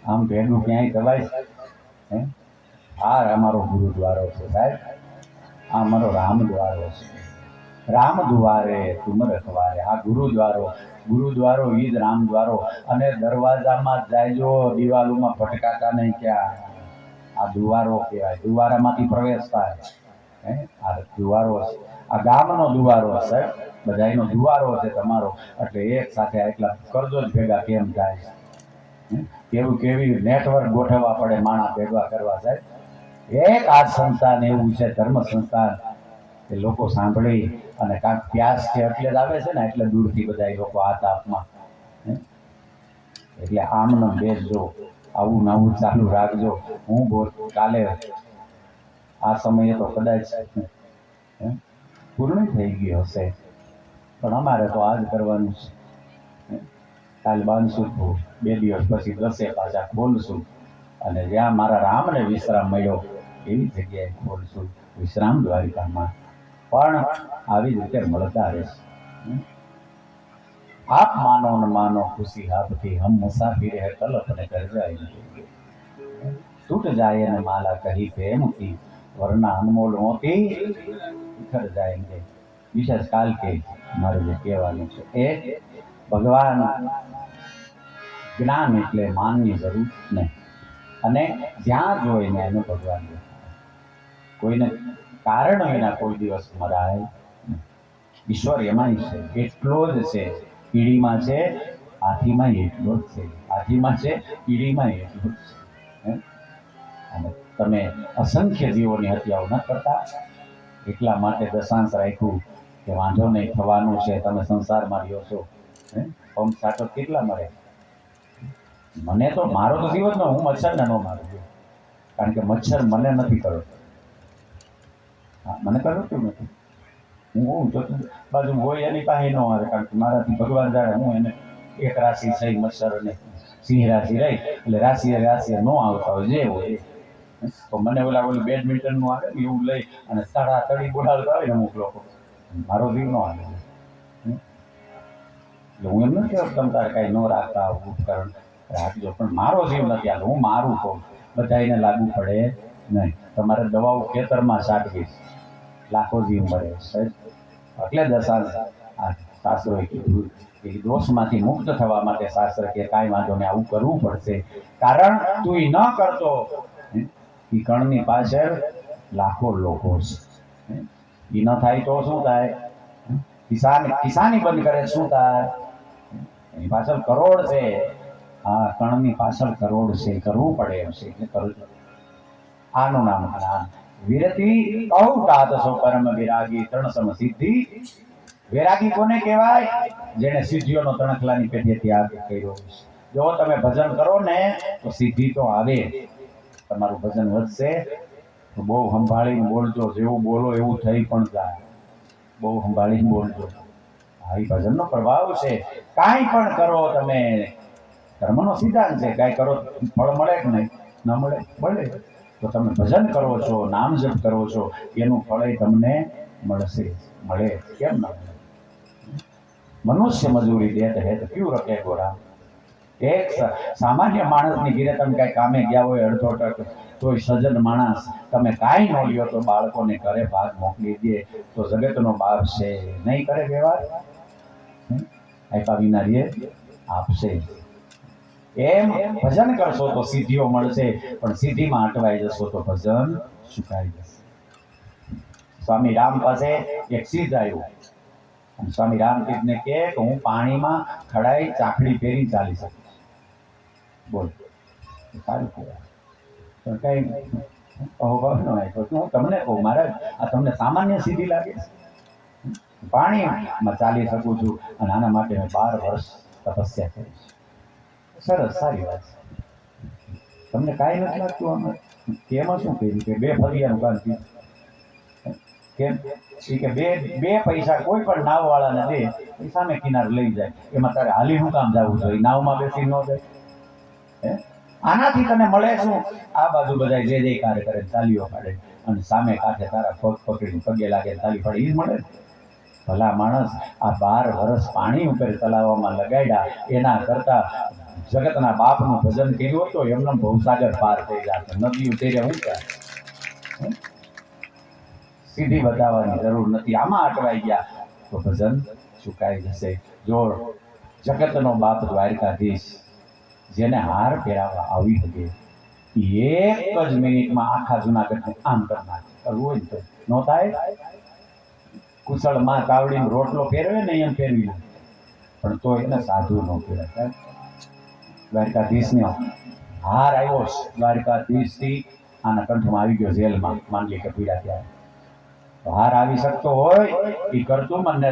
આમ ભેગું ક્યાંય દવાય હે? આ અમારો ગુરુદ્વારો છે સાહેબ, આ અમારો રામદ્વારો છે. રામ દ્વારે તુમ રખવારે. આ ગુરુદ્વારો ઈ જ રામદ્વારો. અને દરવાજામાં જાયજો દિવાલોમાં ભટકાતા નહીં ક્યાં, આ દુવારો કહેવાય. દુવારામાંથી પ્રવેશ થાય હે, આ દુવારો છે. આ ગામનો દુવારો સાહેબ, બધાયનો દુવારો છે તમારો. એટલે એક સાથે એટલા કરજો જ ભેગા કેમ થાય, કેવી નેટવર્ક ગોઠવવા પડે માણા ભેગા કરવા સાહેબ. એક આ સંસ્થાન એવું છે ધર્મ સંસ્થાન કે લોકો સાંભળી અને કાંક પ્યાસ છે એટલે જ આવે છે ને, એટલે દૂરથી બધા લોકો હાથ આપમાં. એટલે આમને બેસજો, આવું નવું ચાલુ રાખજો. હું કાલે આ સમયે તો કદાચ પૂર્ણ થઈ ગયો હશે, પણ અમારે તો આજ કરવાનું છે. કાલે બાંધશું, 2 દિવસ પછી 10 પાછા ખોલશું, અને જ્યાં મારા રામને વિશ્રામ મળ્યો એવી જગ્યાએ ખોલશું વિશ્રામ દ્વારિકામાં. પણ આવી જ રીતે મળતા રહેશે. આપ માનો ન માનો ખુશી આપથી હમ મુસાફિર હે તલપ ને કર જાય, તૂટ જાય ને માલા કહી પ્રેમ की वरना अनमोल मोती बिखर जाएंगे. વિશેષ કાલ કે મારે જે કહેવાનું છે એ ભગવાન જ્ઞાન એટલે માનની જરૂર નહીં, અને જ્યાં જોઈને એનું ભગવાન કોઈને કારણ વિના કોઈ દિવસ મરાય નહીં. ઈશ્વર એમાં છે, એટલો જ છે. પીડીમાં છે, હાથીમાં એટલો જ છે. હાથીમાં છે, પીડીમાં એટલો જ છે. અને તમે અસંખ્ય જીવોની હત્યાઓ ન કરતા, એટલા માટે દશાંશ રાખ્યું કે વાંધો નહીં થવાનું છે, તમે સંસારમાં રહ્યો છો. પંપ સાટો કેટલા મળે? મને તો મારો તો જીવન હું મચ્છરને ન મારું છું, કારણ કે મચ્છર મને નથી કરો. હા, મને કરતું નથી. હું તો બાજુ હોય એની પાસે ન આવે, કારણ કે મારાથી ભગવાન જાણે હું એને એક રાશિ સહી મચ્છર અને સિંહ રાશિ રહી, એટલે રાશિએ ન આવતા હોય જે હોય તો મને ઓલું બેડમિન્ટનનું આવે ને એવું લઈ અને તડી બોલાવતા હોય ને અમુક લોકો, મારો જીવ ન હાલે. એટલે હું એમ નથી કહેતો તમે તારે કાંઈ ન રાખતા ઉપકરણ રાખજો, પણ મારો જીવ નથી હાલે. હું મારું કહું, બધા એને લાગુ પડે નહીં. તમારે દવાઓ ખેતરમાં છાંટવી, લાખો જીવ મળે સાહેબ. એટલે દશાંશ આ શાસ્ત્રોએ કીધું કે દોષમાંથી મુક્ત થવા માટે શાસ્ત્ર કે કાંઈ વાંધો નહીં, આવું કરવું પડશે. કારણ તું એ ન કરતો એ કણની પાછળ લાખો લોકો છે. એ ન થાય તો શું થાય? કિસાની બંધ કરે શું થાય? એની પાછળ કરોડ છે. હા, કણની પાછળ કરોડ છે, કરવું પડે એમ છે એટલે કરવું. આનું નામ જ્ઞાન. વિરતી કહું તાત સો પરમ વિરાગી તણ સમ સિદ્ધિ. વૈરાગી કોને કહેવાય? જેને સિદ્ધિઓનો તણખલાની પેઢી ત્યાગ કર્યો. જો તમે ભજન કરો ને તો સિદ્ધિ તો આવે, તમારું ભજન વધશે. તો બહુ સંભાળીને બોલજો, જેવું બોલો એવું થઈ પણ જાય. બહુ સંભાળીને બોલજો. આ ભજનનો પ્રભાવ છે. કાંઈ પણ કરો તમે, ધર્મનો સિદ્ધાંત છે, કાંઈ કરો ફળ મળે કે નહીં? ન મળે? મળે. તો તમે ભજન કરો છો, નામ જપ કરો છો, એનું ફળ તમને મળશે. મળે કેમ ન મળે? મનુષ્ય મજૂરી દેત હે તો ક્યું રખે ગોરા. એક સામાન્ય માણસની ઘીરે તમે કાંઈ કામે ગયા હોય અડધો ટક, તોય સજ્જન માણસ તમે કાંઈ ન લ્યો તો બાળકોને ઘરે ભાગ મોકલી દે તો જગતનો બાપ છે નહીં કરે વ્યવહાર? આપ્યા વિના રે આપશે. એમ ભજન કરશો તો સિદ્ધિઓ મળશે, પણ સિદ્ધિમાં અટવાઈ જશો તો ભજન ચૂકાઈ જશે. સ્વામી રામ પાસે એક સિદ્ધ આવ્યું અને સ્વામી રામતીર્થને કહે કે હું પાણીમાં ખડાઈ ચાકડી પહેરી ચાલી શકું. બોલ, સારું કહેવાય. પણ કઈ અહોભાવ ન હોય તો હું તમને કહું, મહારાજ આ તમને સામાન્ય સિદ્ધિ લાગે છે? પાણીમાં ચાલી શકું છું અને આના માટે મેં 12 વર્ષ તપસ્યા કરી છે. સરસ, સારી વાત છે. તમને કાંઈ નથી લાગતું આમાં? કેમાં શું કર્યું કે 2 ફરિયાનું કામ થયું? કેમ કે બે પૈસા કોઈ પણ નાવવાળાને દે એ સામે કિનારે લઈ જાય. એમાં તારે હાલી શું કામ જવું જોઈએ? નાવમાં બેસી ન જાય. આનાથી તને મળે શું? આ બાજુ બધા જે જયકાર કરે, તાલીઓ પાડે અને સામે કાંઠે તારા પગ પકડીને પગે લાગે તાલી પાડે, એ જ મળે. ભલા માણસ, આ 12 વર્ષ પાણી ઉપર ચલાવવામાં લગાડ્યા એના કરતા જગતના બાપનું ભજન કર્યું તો એમને ભવસાગર પાર થઈ જાય. નદીઓ તેરે હું થાય. સીધી બતાવવાની જરૂર નથી. આમાં અટવાઈ ગયા તો ભજન ચૂકાઈ જશે. જો જગતનો બાપ દ્વારકાધીશ જેને હાર પહેરાવવા આવી શકે, એક જ મિનિટમાં આખા જુનાગઢને આમ કરનાર. કરવું હોય ને તો ન થાય? કુશળમાં કાવડીનો રોટલો ફેરવે ને એમ ફેરવી નાખે, પણ તો એને સાધુ ન કહેવાય. દ્વારકાધીશને હાર આવ્યો છે. દ્વારકાધીશથી આના કંઠમાં આવી ગયો જેલમાં, માંડલી કે પીડા ત્યારે. હાર આવી શકતો હોય એ કરતું મને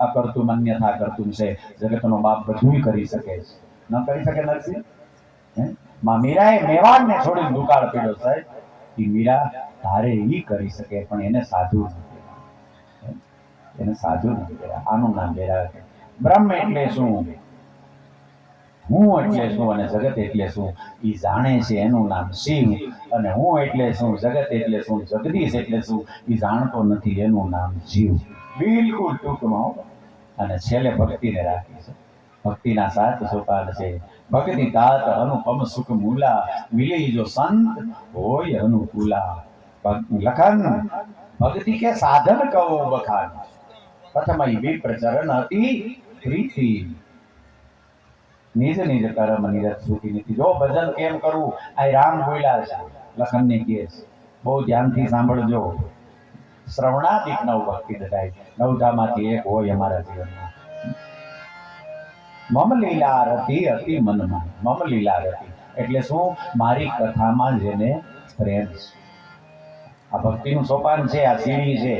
અકર્તું અન્યથા કરતું છે. જગતનો બાપ બધું કરી શકે છે. ન કરી શકે નરસિંહ? માં મીરાએ મેવાડને છોડીને દુકાળ પીડ્યો સાહેબ. એ મીરા ધારે ઈ કરી શકે, પણ એને સાધુ નથી. એને સાધુ નથી કર્યા. આનું નામ બેરા. બ્રહ્મ એટલે શું, હું એટલે શું અને જગત એટલે શું એ જાણે છે, એનું નામ શિવ. અને હું એટલે શું, જગત એટલે શું, જગદીશ એટલે શું એ જાણતો નથી, એનું નામ જીવ. બિલકુલ ટૂંકમાં. અને છેલ્લે ભક્તિને રાખી છે. ભક્તિના 7 સોપાન છે. ભક્તિ તાત અનુપમ સુખ મૂલા, મિલી જો સંત હોય અનુકૂલા. લખન ભક્તિ કે સાધન કહો બખાન, પ્રથમ વિપ્રચરણ હતી પ્રીતિ. નિજ નિજ કર્મ નિરત સુખી નથી. જો ભજન કેમ કરવું આ રામ બોલ્યા છે, લખનને કહે છે. બહુ ધ્યાનથી સાંભળજો. શ્રવણાદિક 9 ભક્તિ દટાય, 9 ધામાંથી એક હોય અમારા જીવનમાં. મમ લીલા રતી અતિ મનમાં. મમ લીલા રતી એટલે શું? મારી કથામાં જેને પ્રેમ છે. આ ભક્તિનું સોપાન છે, આ સીડી છે.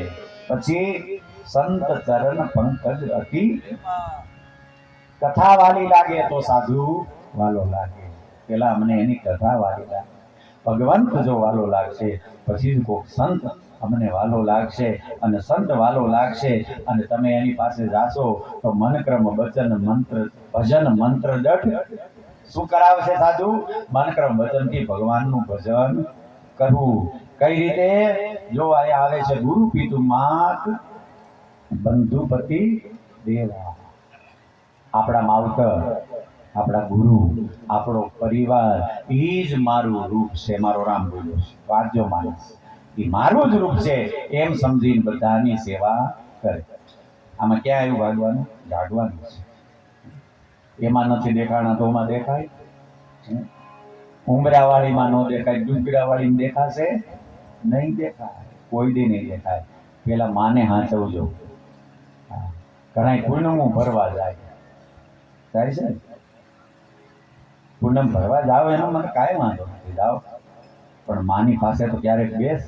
પછી સંત ચરણ પંકજ અતિ. કથા વાલી લાગે તો સાધુ વાલો લાગે. પેલા મને એની કથા વાલી લાગે. ભગવંત જો વાલો લાગશે પછી કોઈક સંત અમને વાલો લાગશે. અને સંત વાલો લાગશે અને તમે એની પાસે જાશો તો મનક્રમ વચન મંત્ર ભજન મંત્ર દઢ શું કરાવશે સાધુ? મનક્રમ વચનથી ભગવાનનું ભજન કરવું. કઈ રીતે? જો આ આવે છે ગુરુ પિતુ માત બંધુપતિ દેવા. આપણા માવતર, આપણા ગુરુ, આપણો પરિવાર એ જ મારું રૂપ છે. મારો રામ બોલ્યો છે, વાંચજો માનસ, એ મારું જ રૂપ છે એમ સમજીને બધાની સેવા કરે. આમાં ક્યાં આવ્યું ભાગવાનું? જાગવાનું છે. એમાં નથી દેખાણા તો એમાં દેખાય. ઉમરા વાળીમાં ન દેખાય, ડુંગરા વાળીમાં દેખાશે નહીં? દેખાય, કોઈ દી નહીં દેખાય. પેલા માને હાચવજો. ઘણા પૂનમ ભરવા જાય છે, પૂનમ ભરવા જાવ એનો મને કાંઈ વાંધો નથી, જાઓ, પણ માની પાસે તો ક્યારેક બેસ,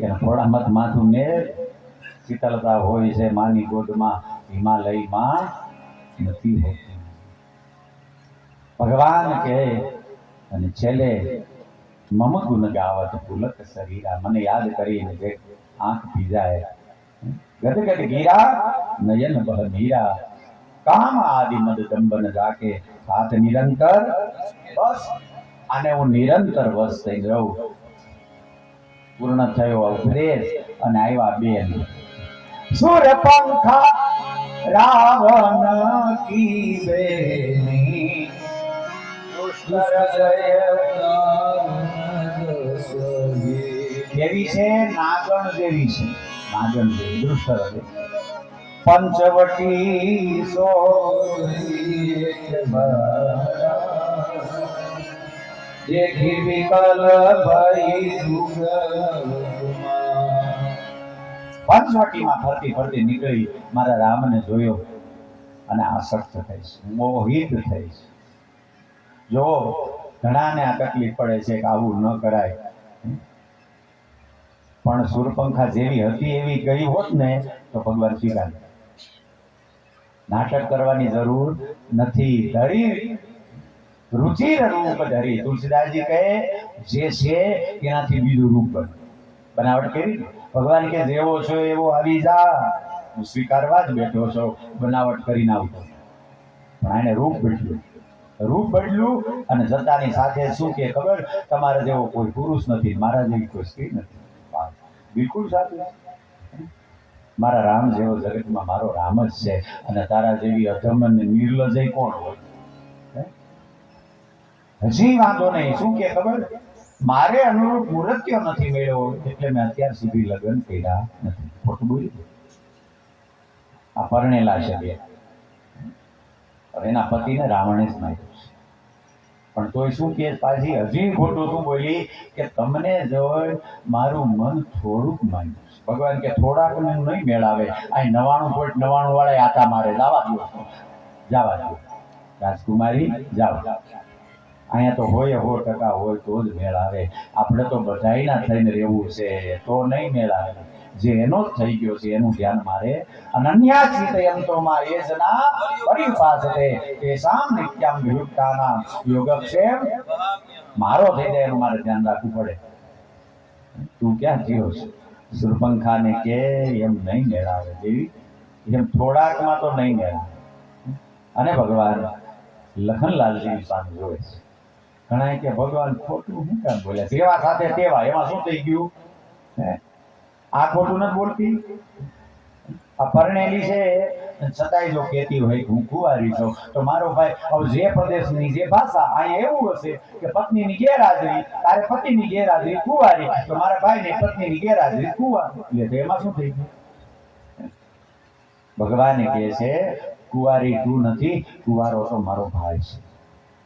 એના થોડામાં માથું ને શીતળતા હોય છે માની ગોદમાં, હિમાલયમાં નથી હોતી. ભગવાન કહે અને છેલ્લે મમ ગુણ ગાવત પુલક શરીરા, મને યાદ કરીને જે આંખ ભીજાય, ગદગદ ગીરા નયન બહ મીરા, કામ આદિ મદ દંબન જાકે હાથ નિરંતર. બસ આને હું નિરંતર વશ થઈ રહું. પૂર્ણ થયો ઉપદેશ અને આવ્યા બેન. સુર પંખા રાવણ કી બેની, કેવી છે? નાગણ જેવી છે, નાગણ જેવી દુષ્ટ. પંચવટી સો દેખી વિકલ ભઈ પંચવટીમાં ફરતી ફરતી નીકળી, મારા રામને જોયો અને આસક્ત થઈશ, મોહિત થઈશ. જો ઘણાને આ તકલીફ પડે છે કે આવું ન કરાય, પણ સુરપંખા જેવી હતી એવી ગઈ હોત ને તો ભગવાન સ્વીકારે. નાટક કરવાની જરૂર નથી. ધરી રુચિર રૂપ ધરી. તુલસીદાસજી કહે જે છે એનાથી બીજું રૂપ બને. બનાવટ કરી. ભગવાન કે જેવો છો એવો આવી જા, હું સ્વીકારવા જ બેઠો છો, બનાવટ કરીને આવતો. પણ એને રૂપ બદલ્યું, રૂપ બદલ્યું અને જતાની સાથે શું કે ખબર? તમારા જેવો કોઈ પુરુષ નથી, મારા જેવી કોઈ સ્ત્રી નથી. બિલકુલ સાચું. મારા રામ જેવો જગતમાં મારો રામ જ છે, અને તારા જેવી અધમ અને નિર્લજ્જ કોણ હોય? હજી વાંધો નહીં. શું કે ખબર? મારે અનુરૂપ મુહૂર્ત્યો નથી મળ્યો એટલે મેં અત્યાર સુધી લગ્ન કર્યા નથી. ખોટું બોલી. આ પરણેલા છે બે, એના પતિને રાવણે જ માર્યો છે. પણ તોય શું કે પાછી હજી ખોટું શું બોલી કે તમને જોઈ મારું મન થોડુંક માન્યું. ભગવાન કે થોડાક નહીં મેળાવે. આ 99.99 વાળા આતા મારે. જવા દો, જવા દો રાજકુમારી, જાઓ. અહીંયા તો હોય 100% હોય તો જ મેળ આવે. આપણે તો બધાયના થઈને રહેવું છે તો નહીં મેળ આવે. જે એનો જ થઈ ગયો છે એનું ધ્યાન મારે. અનન્યાચિતયંતોમાં એ જના પરિપાસતે તેસામ નિત્યમ વિયુક્તાના યોગક્ષેમ. મારો થઈ જાય એનું મારે ધ્યાન રાખવું પડે. તું ક્યાં થયો છે? સુરપંખાને કે એમ નહીં મેળ આવે દેવી, એમ થોડાકમાં તો નહીં મેળ આવે. અને ભગવાન લખનલાલજી સામે જોવે છે. ઘણા કે ભગવાન ખોટું શું કામ બોલ્યા? સેવા સાથે તેવા, એમાં શું થઈ ગયું? આ ખોટું નથી બોલતી. આ પરણેલી છે છતાંય જો કહેતી હોય હું કુંવારી છું, તો મારો ભાઈ હવે જે પ્રદેશની જે ભાષા, અહીંયા એવું હશે કે પત્નીની ગેરહાજરી, તારે પતિની ગેરહાજરી કુંવારી, તો મારા ભાઈની પત્નીની ગેરહાજરી કુંવારી. એટલે એમાં શું થઈ ગયું? ભગવાન કહે છે કુંવારી તું નથી, કુંવારો તો મારો ભાઈ છે.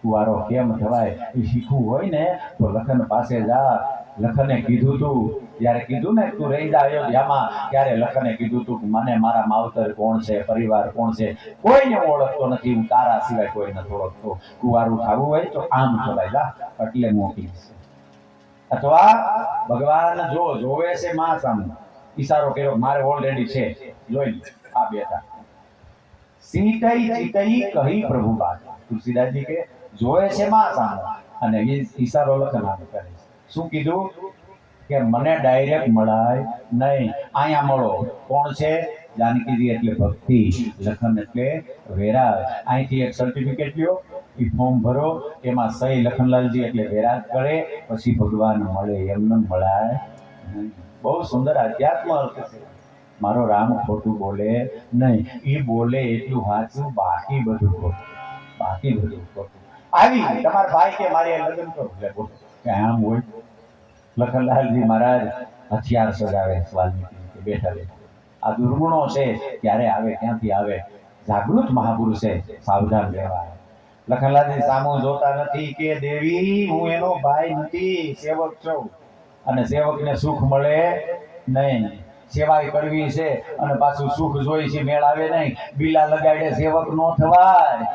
કુંવારો કેમ થવાય એ શીખવું હોય ને તો લખન પાસે જા. લખને કીધું તું, જ્યારે કીધું ને તું રહી જા અયોધ્યામાં, ત્યારે લખને કીધું તું મને મારા માવતર કોણ છે, પરિવાર કોણ છે, કોઈને ઓળખતો નથી, હું તારા સિવાય કોઈ નથી ઓળખતો. કુંવારું થવું હોય તો આમ થવાય જા, એટલે મોટી છે. અથવા ભગવાન જો જોવે છે માં સામે, ઈશારો કર્યો મારે ઓલરેડી છે, જોઈ આ બેટા. સીતઈ ચિતઈ કહી પ્રભુ બાત. તુલસીદાસજી કે જોવે છે માં સામે અને ઈશારો લખન કરે છે. શું કીધું કે મને ડાયરેક્ટ મળાય નહીં, અહીંયા મળો. કોણ છે? જાનકીજી એટલે ભક્તિ, લખન એટલે વેરાગ. અહીંથી એક સર્ટિફિકેટ લ્યો, એ ફોર્મ ભરો, એમાં સહી લખનલાલજી એટલે વેરાગ કરે, પછી ભગવાન મળે. એમને મળાય નહીં. બહુ સુંદર અધ્યાત્મ અર્થ છે. મારો રામ ખોટું બોલે નહીં. એ બોલે એટલું સાચું, બાકી બધું ખોટું. બાકી બધું ખોટું. આવી તમારા ભાઈ કે મારે લગ્ન કરો એટલે બોલો કે આમ હોય. લખનલાલજી મહારાજ હથિયાર સજાવે વાલ્મીકી બેઠા બેઠા. આ દુર્ગુણો છે ક્યારે આવે, ક્યાંથી આવે? જાગૃત મહાપુરુષ છે, સાવધાન રહેવા. લખનલાલજી સામું જોતા નથી કે દેવી હું એનો ભાઈ નથી, સેવક છું, અને સેવકને સુખ મળે નહીં. સેવાય કરવી છે અને પાછું સુખ જોઈ છે, મેળ આવે નહીં. બીલા લગાડે સેવક નો થવાય.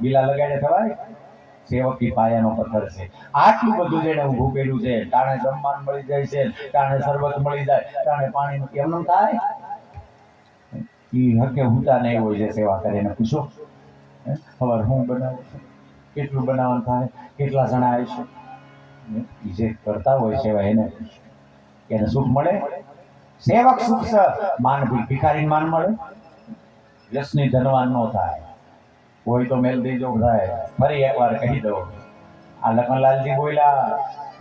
બીલા લગાડે થવાય? સેવકી પાયાનો પથ્થર છે. આટલું બધું જેને ઊભું કર્યું છે, ટાણે જમવાનું મળી જાય છે, ટાણે શરબત મળી જાય, ટાણે પાણીનું કેમનું થાય? ઈ હકે હુતા નહીં હોય જે સેવા કરે એને પૂછો. ખબર હું બનાવું છું, કેટલું બનાવવાનું થાય, કેટલા જણા આવીશું? જે કરતા હોય સેવા એને પૂછો. એને સુખ મળે? સેવક સુખ છે, માન ભિખારી માન મળે? વ્યસની ધનવાન નો થાય. કોઈ તો મેલ દેજો થાય. ફરી એકવાર કહી દઉં, આ લખનલાલજી બોલ્યા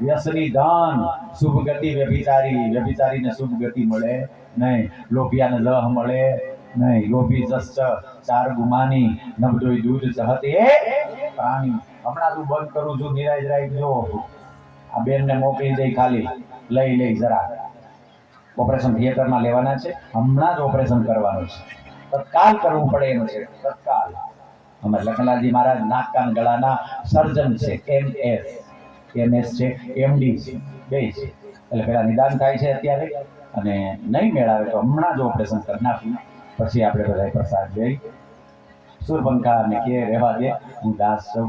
વ્યસની ધન શુભ ગતિ વ્યભિચારી. વ્યભિચારીને શુભ ગતિ મળે નહીં. લોભિયાને લહ મળે નહીં. લોભી જસ ચાર ગુમાની નબદોય દૂધ ચહતે પ્રાણી. હમણાં તું બંધ કરું છું, નિરાજ રાખજો. આ બેનને મોકલી દઈ, ખાલી લઈ જરા. ઓપરેશન થિયેટરમાં લેવાના છે, હમણાં જ ઓપરેશન કરવાનું છે. તત્કાલ કરવું પડે એમ છે, તત્કાલ. અમારે લખનલાલજી મહારાજ નાક કાન ગળાના સર્જન છે, MS છે, MD છે, બે છે. એટલે પેલા નિદાન થાય છે અત્યારે, અને નહીં મેળાવે તો હમણાં જ ઓપરેશન કરી નાખ્યું. પછી આપણે બધા પ્રસાદ લઈ. સુરપંખા કે રહેવા દે, હું દાસ છું,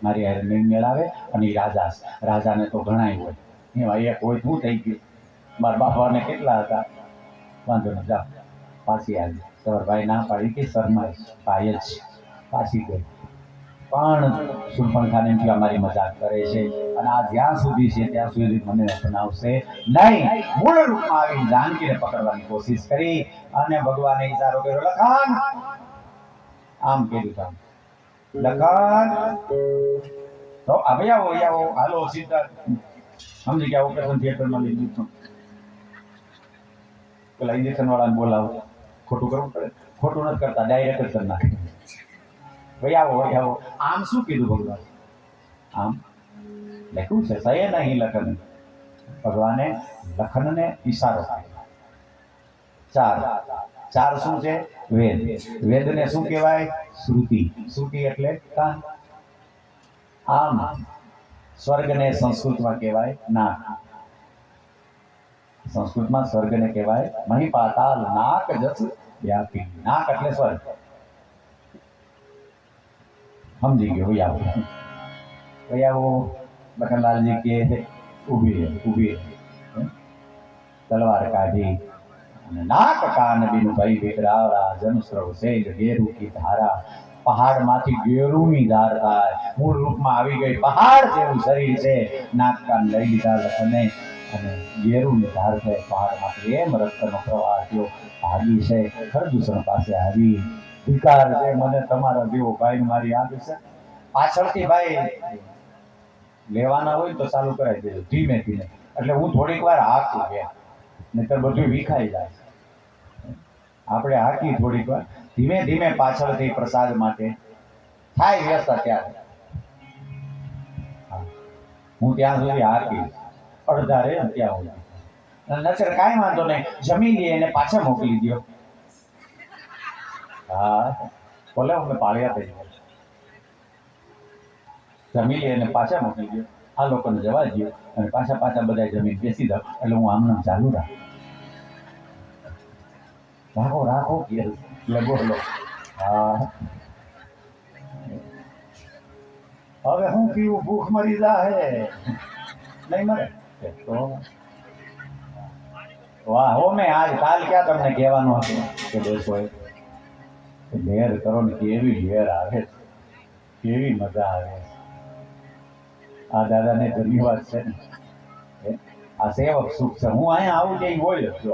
મારી હારે નહીં મેળાવે. અને એ રાજાને તો ઘણા હોય, એમાં એક હોય શું થઈ ગયું. મારા બાપાને કેટલા હતા, વાંધો ન જાઓ પાછી આવી. તમારા ભાઈ ના પાડી કે શર્મા ભાઈ જ પાછી ગઈ. પણ સુરપંખાને એમ કે અમારી મજાક કરે છે, અને આ જ્યાં સુધી છે ત્યાં સુધી મને અપનાવશે નહીં. મૂળ રૂપમાં આવી જાનકીને પકડવાની કોશિશ કરી, અને ભગવાને ઈશારો કર્યો, લખન આમ કીધું કામ. લખન તો આવો હાલો સીધા. સમજી ગયા ઓપરેશન થિયેટરમાં લઈ દીધું. પેલા ઇન્જેક્શન વાળાને બોલાવો. ખોટું કરવું પડે? ખોટું નથી કરતા, ડાયરેક્ટ જ કરી નાખે. ભાઈ આવો. આમ શું કીધું ભગવાન? આમ લખ્યું છે સહે નહીં લખન. ભગવાને લખનને ઈશારો ચાર શું છે? વેદ. વેદને શું કહેવાય? શ્રુતિ. શ્રુતિ એટલે કાન. આમ સ્વર્ગને સંસ્કૃતમાં કહેવાય નાક. સંસ્કૃતમાં સ્વર્ગને કહેવાય મહિપાતાલ. નાક જસ વ્યાપી. નાક એટલે સ્વર્ગ. સમજી ગયો? આવો. લખનલાલજી કે ઊભી તલવાર કાઢી, અને નાક કાન બિન ભઈ વિકરાળા. જનસ્રવ સેજ ગેરુ કી ધારા. પહાડમાંથી ગેરુની ધાર થાય. મૂળ રૂપમાં આવી ગઈ. પહાડ જેવું શરીર છે. નાક કાન લઈ લીધા લખને, અને ગેરુની ધાર થાય પહાડમાંથી. એમ રક્તનો પ્રવાહ થયો. ભાગી છે ખરદૂષણ પાસે આવી. વિકાર છે મને તમારા જેવો ભાઈ મારી યાદ છે. પાછળથી ભાઈ લેવાના હોય તો ચાલુ કરાવી દેજો ધીમે ધીમે. એટલે હું થોડીક વાર હાકું ગયા, નહીતર બધું વિખાઈ જાય. આપણે હાકી થોડીક વાર ધીમે ધીમે પાછળથી પ્રસાદ માટે થાય વ્યવસ્થા. ત્યારે હું ત્યાં સુધી હાકી અડધા રે ત્યાં હું નચર કાંઈ વાંધો નહીં, જમી લઈએ એને પાછા મોકલી દો. હા બોલે અમે પાળ્યા થઈ ગયા. જમી લઈએ એને પાછા મોકલી દો. આ લોકોને જવા દો, અને પાછા બધા જમીન બેસી જાઓ. એટલે હું આમનામ ચાલુ રાખો એટલે બોલો. હા હવે હું પીવું? ભૂખ મરી જાય નહીં મરે તો. વાહ હો. મેં કાલ ક્યાં તમને કહેવાનું હતું કે દેશો લહેર કરો ને, કેવી લહેર આવે, કેવી મજા આવે. આ દાદાને ધન્યવાદ છે ને. આ સેવક સુખ છે. હું અહીંયા આવું જઈ હોય જ. જો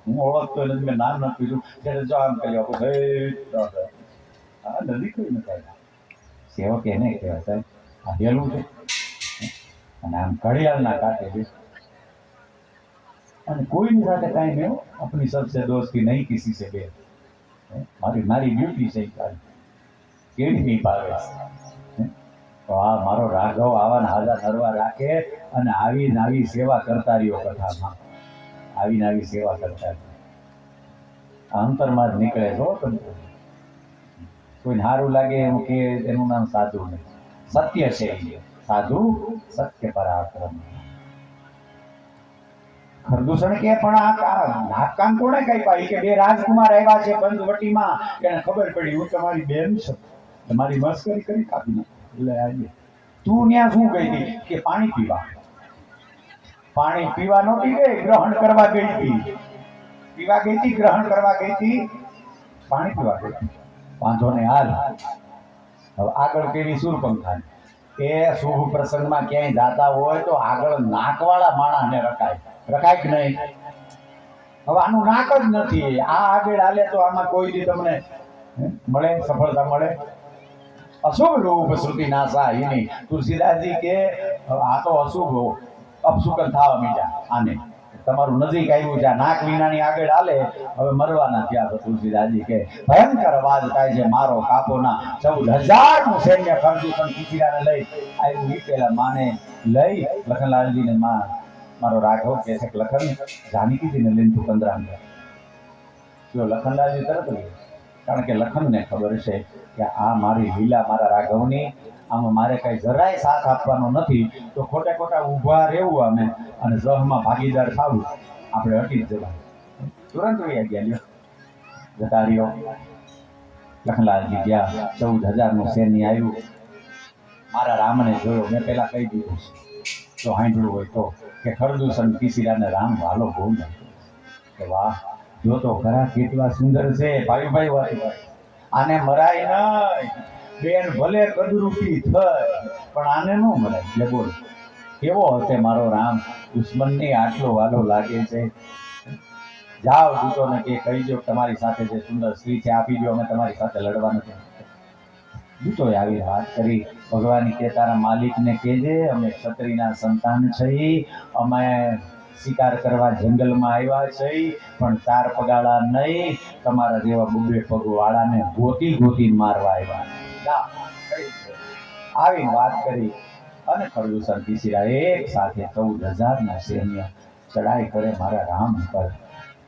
હું ઓળખતો નથી, મેં નામ નથી પીધું ત્યારે જો આમ કર્યું હા નદી કોઈ નથી. સેવક એને કહેવાય સાહેબ. આ હેલું છે, અને આમ ઘડિયાળના કાંઠે અને કોઈની સાથે કાંઈ નહીં, अपनी सबसे दोस्ती नहीं किसी से બે મારી નારી બ્યુટી છે તારી કેવી નહીં પાવે છે. તો આ મારો રાઘવ આવા ને હાજા નરવા રાખે અને આવી ને આવી સેવા કરતા રહ્યો કથામાં, આવી ને આવી સેવા કરતા રહ્યો. આ અંતરમાં જ નીકળે છો તમે. કોઈ સારું લાગે એમ કે એનું નામ સાધુ નહીં, સત્ય છે એ. સાધુ સત્ય પરાક્રમ. ખરદૂષણ કે પણ આ નાગકાન કોણે કઈ પાડી કે બે રાજકુમાર આવ્યા છે પંચવટીમાં, એને ખબર પડી હું તમારી બેન છું, તમારી મસ્કરી કરી કાપી નાખી. એટલે આજે તું ત્યાં શું ગઈ હતી કે પાણી પીવા. પાણી પીવા નહોતી ગઈ, ગ્રહણ કરવા ગઈ હતી. પીવા ગઈ હતી, ગ્રહણ કરવા ગઈ હતી, પાણી પીવા ગઈ હતી. વાંધો ને હાલ. હવે આગળ કેવી સુરપંખા એ શુભ પ્રસંગમાં ક્યાંય જાતા હોય તો આગળ નાકવાળા માણસને રખાય, રખાય કે નહીં? હવે આનું નાક જ નથી, આ આગળ હાલે તો આમાં કોઈ દી તમને મળે, સફળતા મળે? અશુભ રૂપ શ્રુતિ નાશા એની. તુલસીદાસજી કે આ તો અશુભ અપશુકન થવા માંડ્યા આને, તમારું નજીક આવ્યું છે, નાક વિનાની આગળ હાલે, હવે મરવાના થયા. તો તુલસીદાસજી કે ભયંકર અવાજ થાય છે મારો કાપોના. 14,000 નું સૈન્ય ખરદૂષણ કીચીરાને લઈ આવ્યું. ઈ પેલા માને લઈ લખનલાલજીને મારો રાઘવ કહે છે કે લખન જાનકીજીને લઈને તું કંદરામ જા. જો લખનલાલજી તરત ગયો, કારણ કે લખનને ખબર છે કે આ મારી લીલા મારા રાઘવની, આમાં મારે કઈ જરાય સાથ આપવાનો નથી. તો ખોટે ખોટા ઊભા રહેવું અમે અને જહમાં ભાગીદાર થવું, આપણે હટી જ જવાનું. તુરંત વહી ગયા, લ્યો જતા રહ્યો. લખનલાલજી ગયા, 14,000 નું સૈન્ય આવ્યું. મારા રામને જોયો, મેં પેલા કહી દીધું છે તો હાંડળું હોય તો કે ખરદૂષણ કીચીરાને રામ વાલો બહુ નાખ્યો. કે વાહ, જો તો ખરા કેટલા સુંદર છે. ભાઈ ભાઈ ભાઈ આને મરાય નહીં. બેન ભલે કદરૂપી થઈ પણ આને ન મરાય. એટલે બોલ કેવો હશે મારો રામ, દુશ્મનને આટલો વાલો લાગે છે. જાઓ દૂતોને કે કહી દો તમારી સાથે જે સુંદર સ્ત્રી છે આપી દો, અમે તમારી સાથે લડવા નથી. દૂતોએ આવી વાત કરી. ભગવાન કે તારા માલિકને કહેજે અમે ક્ષત્રિયના સંતાન છીએ, અમે શિકાર કરવા જંગલમાં આવ્યા છીએ, પણ 4 પગાળા નહીં, તમારા જેવા 2 પગવાળાને ગોતી ગોતી મારવા આવ્યા. આવી વાત કરી અને ખરદૂષણ કીચીરા એક સાથે 14,000 ના સૈન્ય ચડાઈ કરે મારા રામ ઉપર.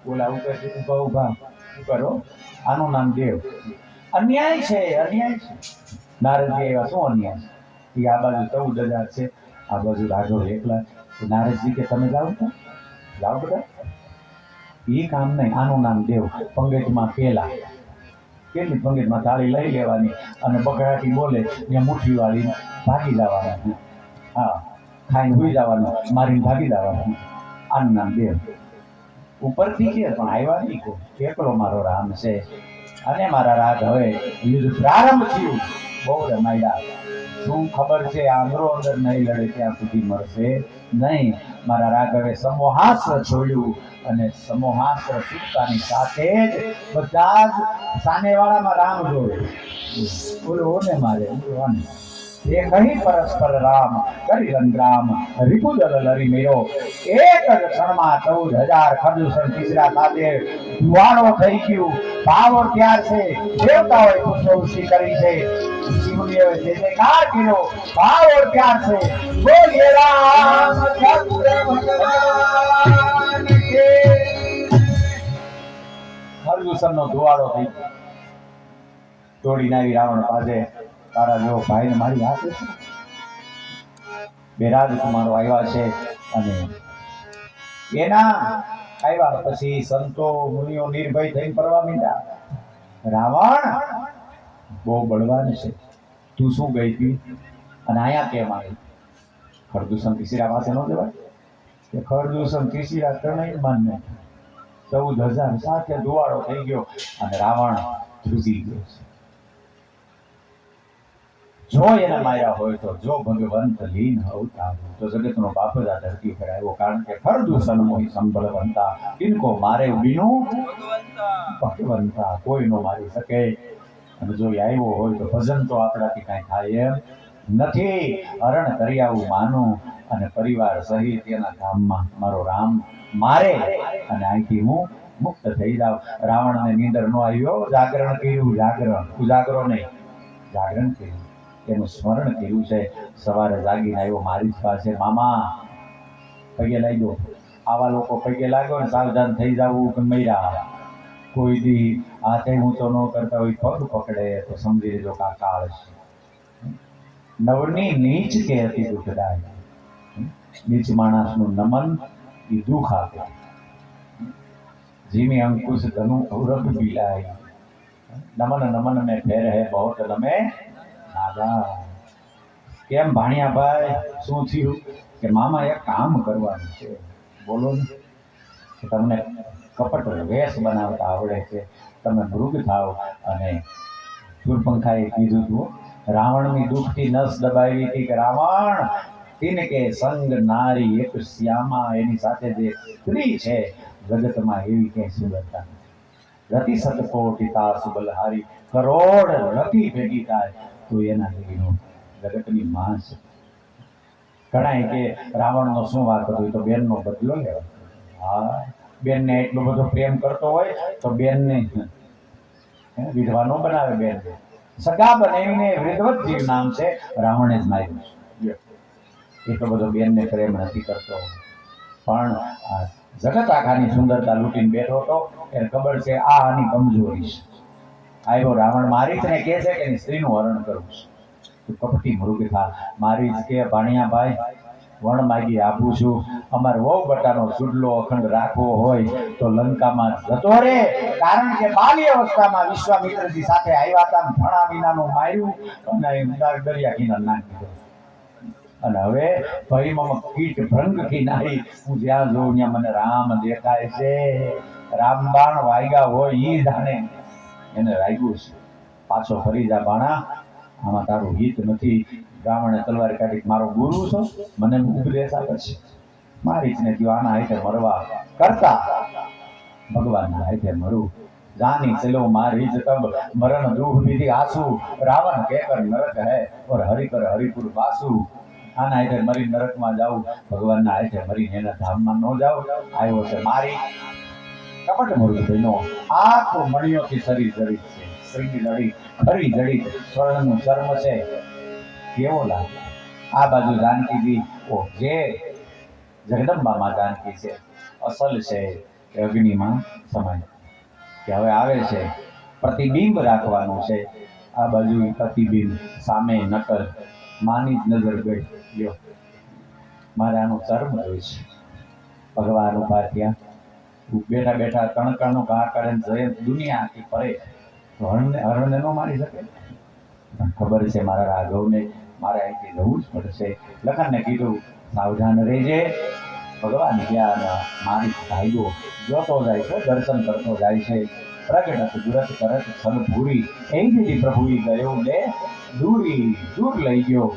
બોલા ઉપર ઉભા ઉભા કરો, આનું નામ દેવ. અન્યાય છે, અન્યાય છે. નારદજી એવા શું અન્યાય છે? આ બાજુ 14,000 છે, આ બાજુ રાઘવ એકલા. નારદજી કે તમે જાઓ તો જાઓ બધા, એ કામ નહીં, આનું નામ દેવ. પંગજમાં પેલા કેટલી પંગજમાં થાળી લઈ લેવાની અને બગડાટી બોલે ત્યાં મુઠ્ઠી વાળી ભાગી જવાના. હા, ખાઈને સુઈ જવાનું, મારીને ભાગી જવાનું. આનું નામ દેવ. ઉપરથી કે પણ આવ્યા નહીં કો, એકલો મારો રામ છે અને મારા રાઘવે યુદ્ધ પ્રારંભ થયું. બહુ રમાડ્યા. શું ખબર છે આંધળો અંદર નહીં લડે ત્યાં સુધી મરશે નહીં. મારા રાઘવે સમોહાસ્ત્ર છોડ્યું અને સમોહાસ્ત્ર છૂટતાની સાથે જ બધા જ સામેવાળામાં રામ જોડે બોલો ઓને મારે બોલવાને એ કહી પરસ્પર રામ કરી રંગ્રામ રિપુદલ લરી મેરો. એક જ ક્ષણમાં 14,000 ખરદૂષણ કીચીરા સાથે ધુવાળો થઈ ગયું. ભાવો ત્યાર છે, દેવતાઓએ પુષ્પવૃષ્ટિ કરી છે, શિવજીએ જય જયકાર કર્યો. ભાવો ત્યાર છે, બોલીએ રામચંદ્ર ભગવાન કે. ખરદૂષણનો ધુવાળો થઈ ગયો. દોડીને આવી રાવણ પાસે, તારા જો ભાઈને મારી હાથે છે. 2 રાજકુમારો આવ્યા છે અને એના આવ્યા પછી સંતો મુનિઓ નિર્ભય થઈને ફરવા માંડ્યા. રાવણ બહુ બળવાન છે, તું શું ગઈ હતી અને આયા કેમ આવી? ખરદૂષણ કીચીરા પાસે ન જવાય કે ખરદૂષણ કીચીરા ત્રણેય માનને 14,000 સાથે ધુવાળો થઈ ગયો અને રાવણ ધ્રુજી ગયો છે. જો એને માર્યા હોય તો જો ભગવંત લીન હોતા તો જગતનો બાપ જ આ ધરતી પર આવ્યો. કારણ કે ખરદૂષણ મોહી સંબળવંતા ઇનકો મારે બીનું ભગવંતા કોઈ નો મારી શકે. અને જો આવ્યો હોય તો ભજન તો આપણાથી કાંઈ થાય એમ નથી. હરણ કરી આવું માનું અને પરિવાર સહિત એના ધામમાં મારો રામ મારે અને અહીંથી હું મુક્ત થઈ જાઉં. રાવણને નીંદર નો આવ્યો, જાગરણ કર્યું, ઉજાગરો નહીં, જાગરણ કર્યું, એનું સ્મરણ કર્યું છે. સવારે જાગીને આવ્યો મારી જ પાસે, મામા પગે લાગ્યો. આવા લોકો પગે લાગ્યો ને સાવધાન થઈ જવું કે મર્યા. કોઈ દી હાથે ઊંચો ન કરતા હોય પગ પકડે તો સમજી લેજો કે આ કાળ છે. નવની નીચ કે અતિ દુઃખદાય. નીચ માણસનું નમન એ દુઃખ આપે. જીમી અંકુશ ધનુ ઔરત બિલાય. નમન નમન મેં ફેર હે બહોત નમે નાદા. કેમ ભાણિયાભાઈ શું થયું? કે મામા એક કામ કરવાનું છે. બોલો ને. કે તમને કપટ વેશ બનાવતા આવડે છે, તમે મૃગ થાવ. અને શૂરપંખાએ કીધું હતું, રાવણની દુઃખથી નસ દબાવી હતી કે રાવણ તિનકે સંગ નારી એક શ્યામા, એની સાથે જે સ્ત્રી છે જગતમાં એવી ક્યાંય સુંદરતા નથી. રતિ સતકોટી તાસુ બલહારી, કરોડ રતિ ભેગી થાય તો એના જેવી નો જગતની માં છે. ઘણાય કે રાવણનો શું વાત હતો, તો બેનનો બદલો લેવા. હા, બેનને એટલો બધો પ્રેમ કરતો હોય તો બેનને વિધવા નો બનાવે. બેન સગા બનાવીને વૃદ્ધવતજી નામ છે, રાવણે જ માર્યું છે. એટલો બધો બેનને પ્રેમ નથી કરતો. પણ જગત આખાની સુંદરતા લૂંટીને બેઠો હતો, એને ખબર છે આ આની કમજોરી છે. આવ્યો રાવણ મારી જ ને કહે છે કે એની સ્ત્રીનું હરણ કરવું છે. કપટી મૃગ થા. મારી જ કે ભાણિયાભાઈ વણ માગી આપું છું. અમારે વહુ બટાનો ચૂડલો અખંડ રાખવો હોય તો લંકામાં જતો રે. કારણ કે બાલ્ય અવસ્થામાં વિશ્વામિત્રજી સાથે આવ્યા હતા, ભણા વિનાનું માર્યું અને દરિયા કિનારે નાખી દીધો. અને હવે ભયમાં કીટ ભ્રંગ કિનારી, હું જ્યાં જોઉં ત્યાં મને રામ દેખાય છે. રામબાણ વાગ્યા હોય ઈ જાણે એને વાગ્યું છે. પાછો ફરી જા બાણા, આમાં તારું હિત નથી. રાવણે તલવાર કાઢી, મારો ગુરુ છો, મને ઉપદેશ આપે છે. મારી જ ને આના હાથે મરવા કરતા ભગવાનના હાથે મરું. જાની ચલો મારી જ તબ મરણ દુઃખ વિધિ આસુ, રાવણ કે કર નરક હે ઓર હરિ કર હરિપુર વાસુ. આના હાથે મરી નરકમાં જાઉં, ભગવાનના હાથે મરી એના ધામમાં ન જાઉં. આવ્યો છે મારી કપટ મૃગ બહેનો. આ તો મણિયોથી શરીર જડિત છે, શ્રીંગ જડિત, ખરી જડિત, સ્વર્ણનું ચર્મ છે. કેવો લાગે. આ બાજુ જાનકીજી, ઓ જે જગદંબામાં જાનકી છે, અસલ છે કે અગ્નિમાં સમાય. કે હવે આવે છે પ્રતિબિંબ રાખવાનું છે. આ બાજુ પ્રતિબિંબ, સામે નકલ. માની જ નજર ગઈ, લ્યો મારે આનું ચર્મ જોઈશે. ભગવાન ઉભા થયા, બેઠા બેઠા કણકણનું ઘા કરે જય દુનિયા આખી ફરે તો હરણને ન મારી શકે. પણ ખબર છે મારા રાઘવને મારે અહીંથી જવું જ પડશે. લખનને કીધું સાવધાન રહેજે. ભગવાન ગયા મારી ભાઈઓ જોતો જાય છે, દર્શન કરતો જાય છે. પ્રગટ દુરત કરત છલ ભૂરી, એથી પ્રભુએ ગયો લે દૂરી દૂર લઈ ગયો.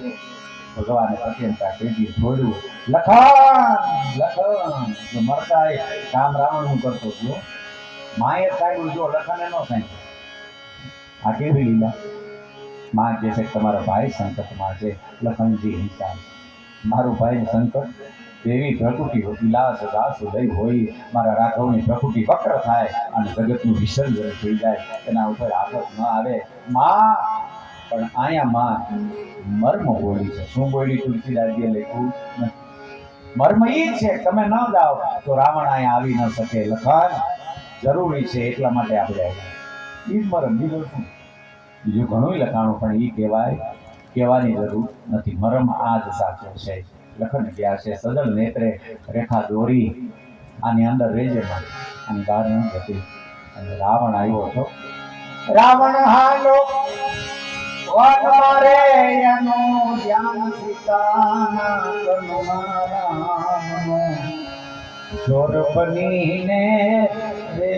ભગવાને અત્યંતા તેજી છોડ્યું. લખન મરતા કામ રાવણ કરતો હતો. માએ સાહેબ જો લખને નો સાહેબ. આ કેવી લીલા. માં કહે છે તમારા ભાઈ સંકટમાં છે. લખનજી હિંસા, મારું ભાઈ સંકટ દેવી પ્રકૃતિ વિલાસ દાસ લઈ હોય. મારા રાઘવની પ્રકૃતિ વક્ર થાય અને જગતનું વિસર્જન થઈ જાય, એના ઉપર આફત ન આવે. માં પણ આયા માં મર્મ બોલી છે. શું બોલી તુલસીદાસજીએ લખ્યું? મર્મ એ છે તમે ન જાઓ તો રાવણ અહીંયા આવી ન શકે. લખન જરૂરી છે એટલા માટે આપણે આવ્યા. એ જ મર્મ, બીજું શું? બીજું ઘણું લખાણું પણ એ કહેવાની જરૂર નથી. મર્મ આ જ સાચો છે. લખન ગયા છે સજલ નેત્રે રેખા દોરી, આની અંદર રેજે માં અને બહાર ન જતી. અને રાવણ આવ્યો હતો. રાવણ હાલો વન મારે એનું ધ્યાન સીતાના કનુમારામનો જોર બનીને રે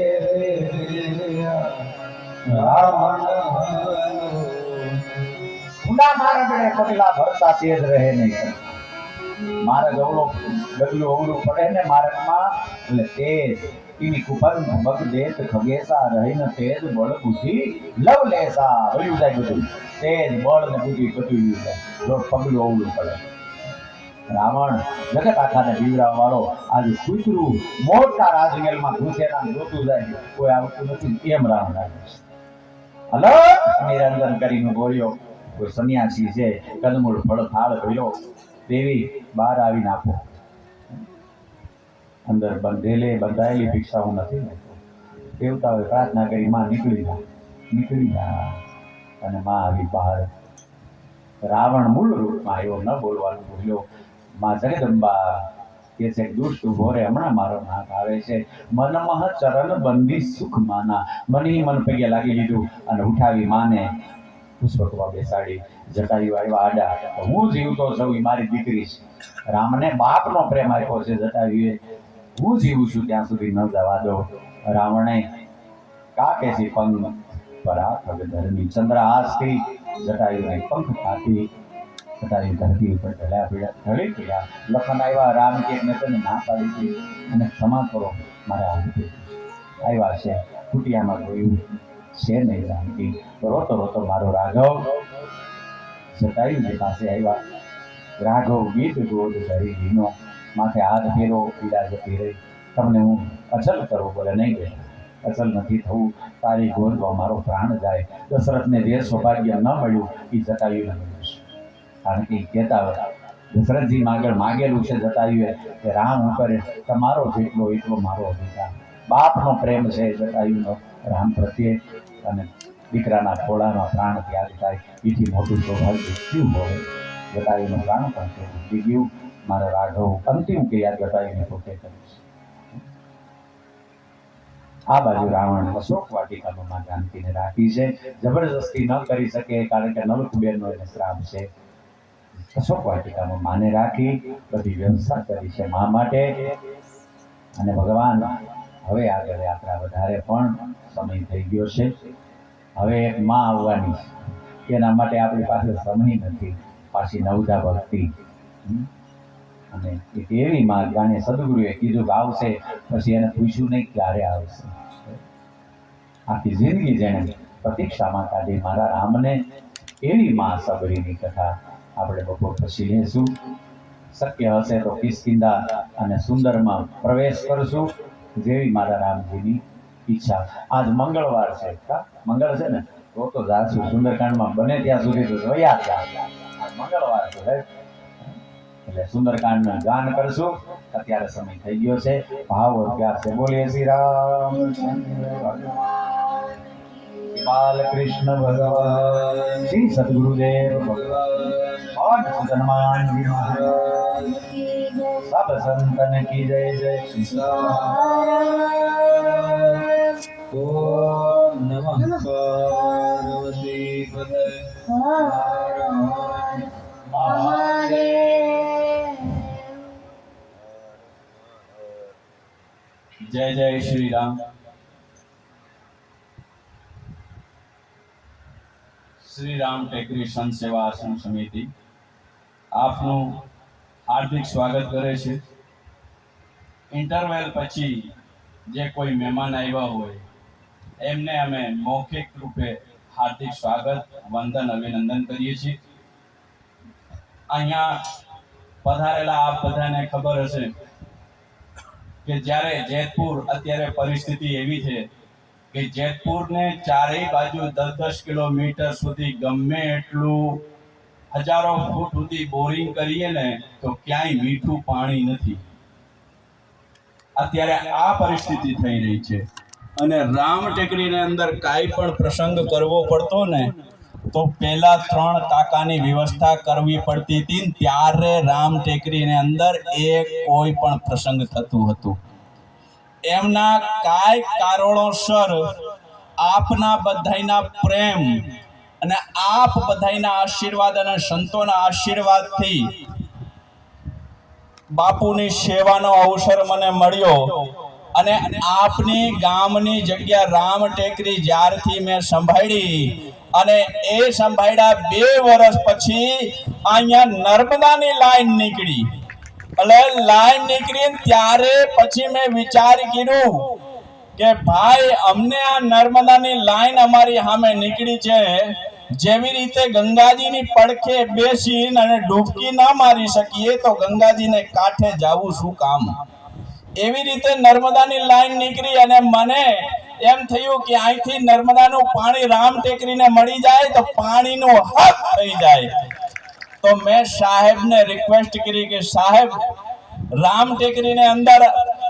રાવણ ખુલા મારા બડે પગલા ભરતા તેજ રહે નહીં. મારે ગવડો ડગલું અવળું પડે ને માર્ગમાં એટલે તેજ ઈની કુપંગ મગ દેત ખગેસા રહી ને તેજ બળ બુદ્ધિ લવ લેસા વયું જાય. બધું તેજ બળ ને બુદ્ધિ બધું જાય જો પગલું અવળું પડે. રાવણ જગત આખાને બીવડાવવા વાળો આજે કૂતરું મોટા રાજમહેલમાં ઘૂસેલા જોતું જાય કોઈ આવતું નથી એમ રામ લાગે છે. હલો નિરંજન કરીને બોલ્યો કોઈ સન્યાસી છે કદમૂળ ફળ થાળ ભર્યો દેવી બહાર આવીને આપો. અંદર બંધાયેલી ભિક્ષા હું નથી લેતો. દેવતાઓએ પ્રાર્થના કરી માં નીકળી જા અને માં આવી બહાર. રાવણ મૂળ રૂપમાં આવ્યો, ન બોલવાનું બોલ્યો. માં જગદંબા કે છે દુષ્ટ ઉભો રે, હમણાં મારો નાક આવે છે. મનમહ ચરણ બંદી સુખ માના. મન પગે લાગી લીધું અને ઉઠાવી માને પુષ્પકમાં બેસાડી. જટાયુ આવ્યા આડા, હું જીવતો છું એ મારી દીકરી છે. રામને બાપનો પ્રેમ આપ્યો છે જટાયુએ, હું જીવું છું ત્યાં સુધી ન જવા દો. રાવણે કાકેસી પંગ પર આ ધરની ચંદ્રહાસથી જટાયુને પંખ કાપી. જટાયુ ધરતી ઉપર ઢળી ગયા. લખન આવ્યા, રામ કે મેં તને ના પાડી હતી અને ક્ષમા કરો, મારે આવી આવ્યા છે. કુટિયામાં જોયું છે નહીં જાણતી. રોતો રોતો મારો રાઘવ જટાયુજી પાસે આવ્યા. રાઘવ ગીત ગોદ ધરી લીનો, માથે હાથ ફેરો, પીડા જતી રહી. તમને હું અચલ કરું, બોલે નહીં બે અચલ નથી થવું, તારી ગોદમાં મારો પ્રાણ જાય. દશરથને જે સૌભાગ્ય ન મળ્યું એ જટાયુને મળ્યું છે. કારણ કે કહેતા દશરથજી આગળ માગેલું છે જટાયુએ કે રામ ઉપર તમારો જેટલો એટલો મારો અધિકાર. બાપનો પ્રેમ છે જટાયુનો રામ પ્રત્યે, અને દીકરાના ખોળામાં પ્રાણ ત્યાગ થાય એથી મોટું સૌભાગ્ય શું હોય. જટાયુનું પ્રાણ પણ ઉડી ગયું. મારો રાઘવ અંતિમ ક્રિયા જટાયુને પોતે કરીશ. આ બાજુ રાવણ અશોક વાટિકામાં માં જાનકીને રાખી છે. જબરજસ્તી ન કરી શકે કારણ કે નલકુબેરનો એને શ્રાપ છે. અશોક વાટિકામાં માને રાખી, બધી વ્યવસ્થા કરી છે મા માટે. અને ભગવાન હવે આગળ યાત્રા વધારે પણ સમય થઈ ગયો છે. હવે એક માં આવવાની છે, એના માટે આપણી પાસે સમય નથી. પાછી નવજા ભક્તિ, અને એક એવી માં જાણે સદગુરુએ કીધું કે આવશે, પછી એને પૂછ્યું નહીં ક્યારે આવશે. આખી જિંદગી જેણે પ્રતીક્ષામાં કાઢી મારા રામને, એવી માં સબરીની કથા આપણે બપોર પછી લેશું. શક્ય હશે તો કિષ્કિંધા અને સુંદરમાં પ્રવેશ કરશું, જેવી મારા રામજીની ઈચ્છા. આજ મંગળવાર છે, મંગળ છે ને, તો જાશું સુંદરકાંડમાં બને ત્યાં સુધી તો જોયા જ. મંગળવાર છે એટલે સુંદરકાંડનું ગાન કરશું. અત્યારે સમય થઈ ગયો છે, ભાવ અભ્યાસ છે. બોલીએ શ્રી રામ બાલકૃષ્ણ ભગવાન, શ્રી સદગુરુદેવ ભગવાન, હનુમાનજી મહારાજ, સબ સંતન કી જય જય. ઓમ નમઃ પાર્વતી પતય જય જય શ્રી રામ. શ્રી રામ ટેકરી સંત સેવા આશ્રમ સમિતિ આપનું હાર્દિક સ્વાગત કરે છે. ઇન્ટરવેલ પછી જે કોઈ મહેમાન આવ્યા હોય એમને અમે મૌખિક રૂપે હાર્દિક સ્વાગત, વંદન, અભિનંદન કરીએ છીએ. અહીંયા પધારેલા આપ બધાને ખબર હશે કે જ્યારે જેતપુર, અત્યારે પરિસ્થિતિ એવી છે કે જેતપુરને ચારેય બાજુ 10-10 કિલોમીટર સુધી ગમે એટલું હજારો ફૂટ સુધી બોરિંગ કરીએ ને તો ક્યાંય મીઠું પાણી નથી. અત્યારે આ પરિસ્થિતિ થઈ રહી છે. અને રામ ટેકરીની અંદર કાંઈ પણ પ્રસંગ કરવો પડતો ને તો પહેલા 3 ટાંકાની વ્યવસ્થા કરવી પડતી હતી. ત્યારે રામ ટેકરીની અંદર કોઈ પણ પ્રસંગ થતું હતું. એમના કાંઈ કારણોસર આપના બધાયના પ્રેમ અને આપ બધાયના આશીર્વાદ અને સંતોના આશીર્વાદથી બાપુની સેવાનો અવસર મને મળ્યો. અને આપની ગામની જગ્યા રામ ટેકરી જ્યારથી મેં સંભાળી, અને એ સંભાળ્યા 2 વર્ષ પછી અહીંયા નર્મદાની લાઈન નીકળી. એટલે લાઈન નીકળી ત્યારે પછી મેં વિચાર કર્યું કે ભાઈ અમને આ નર્મદાની લાઈન અમારી સામે નીકળી છે જેવી રીતે ગંગાજીની પડખે બેસીને અને ડૂબકી ના મારી શકીએ તો ગંગાજીને કાંઠે જવું શું કામ, એવી રીતે નર્મદાની લાઈન નીકળી અને મને એમ થયું કે અહીંથી નર્મદાનું પાણી રામ ટેકરીને મળી જાય તો પાણીનો હક થઈ જાય. તો મેં સાહેબને રિક્વેસ્ટ કરી કે સાહેબ રામ ટેકરીને અંદર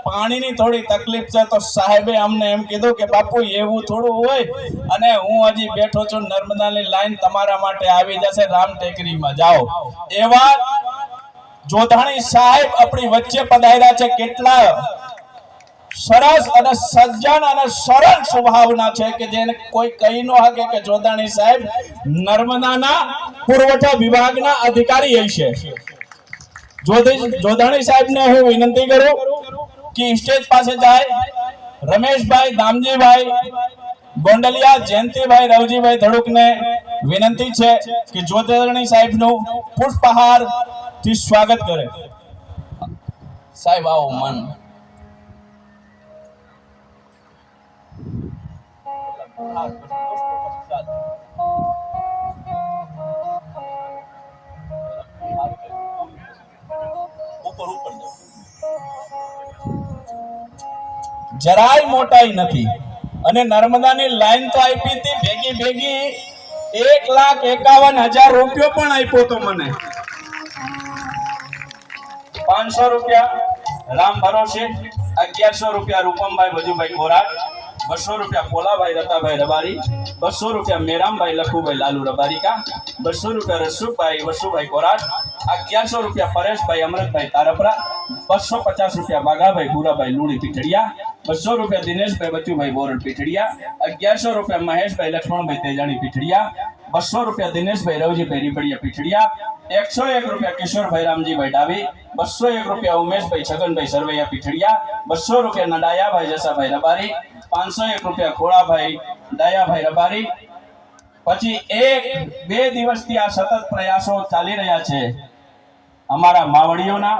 પાણીની થોડી તકલીફ છે. તો સાહેબે અમને એમ કીધું કે બાપુ એવું થોડું હોય, અને હું હજી બેઠો છું, નર્મદાની લાઈન તમારા માટે આવી જશે, રામ ટેકરીમાં જાઓ. એવા જોધાણી સાહેબ આપણી વચ્ચે પધાર્યા છે. કેટલા સરસ અને સજ્જન અને સરળ સ્વભાવના છે કે જેને કોઈ કહી ન શકે કે જોધાણી સાહેબ નર્મદાના પુરવઠા વિભાગના અધિકારી હશે. જોધાણી સાહેબને હું વિનંતી કરું કે સ્ટેજ પાસે જાય. રમેશભાઈ, દામજીભાઈ ગોંડલિયા, જયંતિભાઈ, રવજીભાઈ ધડુકને વિનંતી છે કે જોધાણી સાહેબનું પુષ્પહાર થી સ્વાગત કરે. સાહેબ આવો મન જરાય મોટાઈ નથી. અને નર્મદાની લાઈન તો આપી હતી ભેગી ભેગી 1,51,000 રૂપિયો પણ આપ્યો તો મને. 500 રૂપિયા રામ ભરોસે, 1100 રૂપિયા રૂપમભાઈ વજુભાઈ કોરાટ, 200 રૂપિયા પોલાભાઈ રતાભાઈ રબારી, 200 રૂપિયા મેરામભાઈ લખુભાઈ લાલુ રબારીકા, 200 રૂપિયા રસુભાઈ વસુભાઈ કોરાટ, 1100 રૂપિયા પરેશભાઈ અમરતભાઈ તારપરા, 250 રૂપિયા બાગાભાઈ ભૂરાભાઈ લુણી પીઠડિયા, 200 રૂપિયા દિનેશભાઈ બચુભાઈ બોરડ પીઠડિયા, 1100 રૂપિયા મહેશભાઈ લક્ષ્મણભાઈ તેજાણી પીઠડિયા, 200 રૂપિયા દિનેશભાઈ રવજીભાઈ રીપડિયા પીઠડિયા, 101 રૂપિયા કિશોરભાઈ રામજીભાઈ ડાબી, 201 રૂપિયા ઉમેશભાઈ છગનભાઈ સરવૈયા પીઠડિયા, 200 રૂપિયા નડાયાભાઈ જસાભાઈ રબારી, 501 રૂપિયા ખોળાભાઈ ડાયાભાઈ રબારી. પછી 1-2 દિવસથી આ સતત પ્રયાસો ચાલી રહ્યા છે અમારા માવડીઓના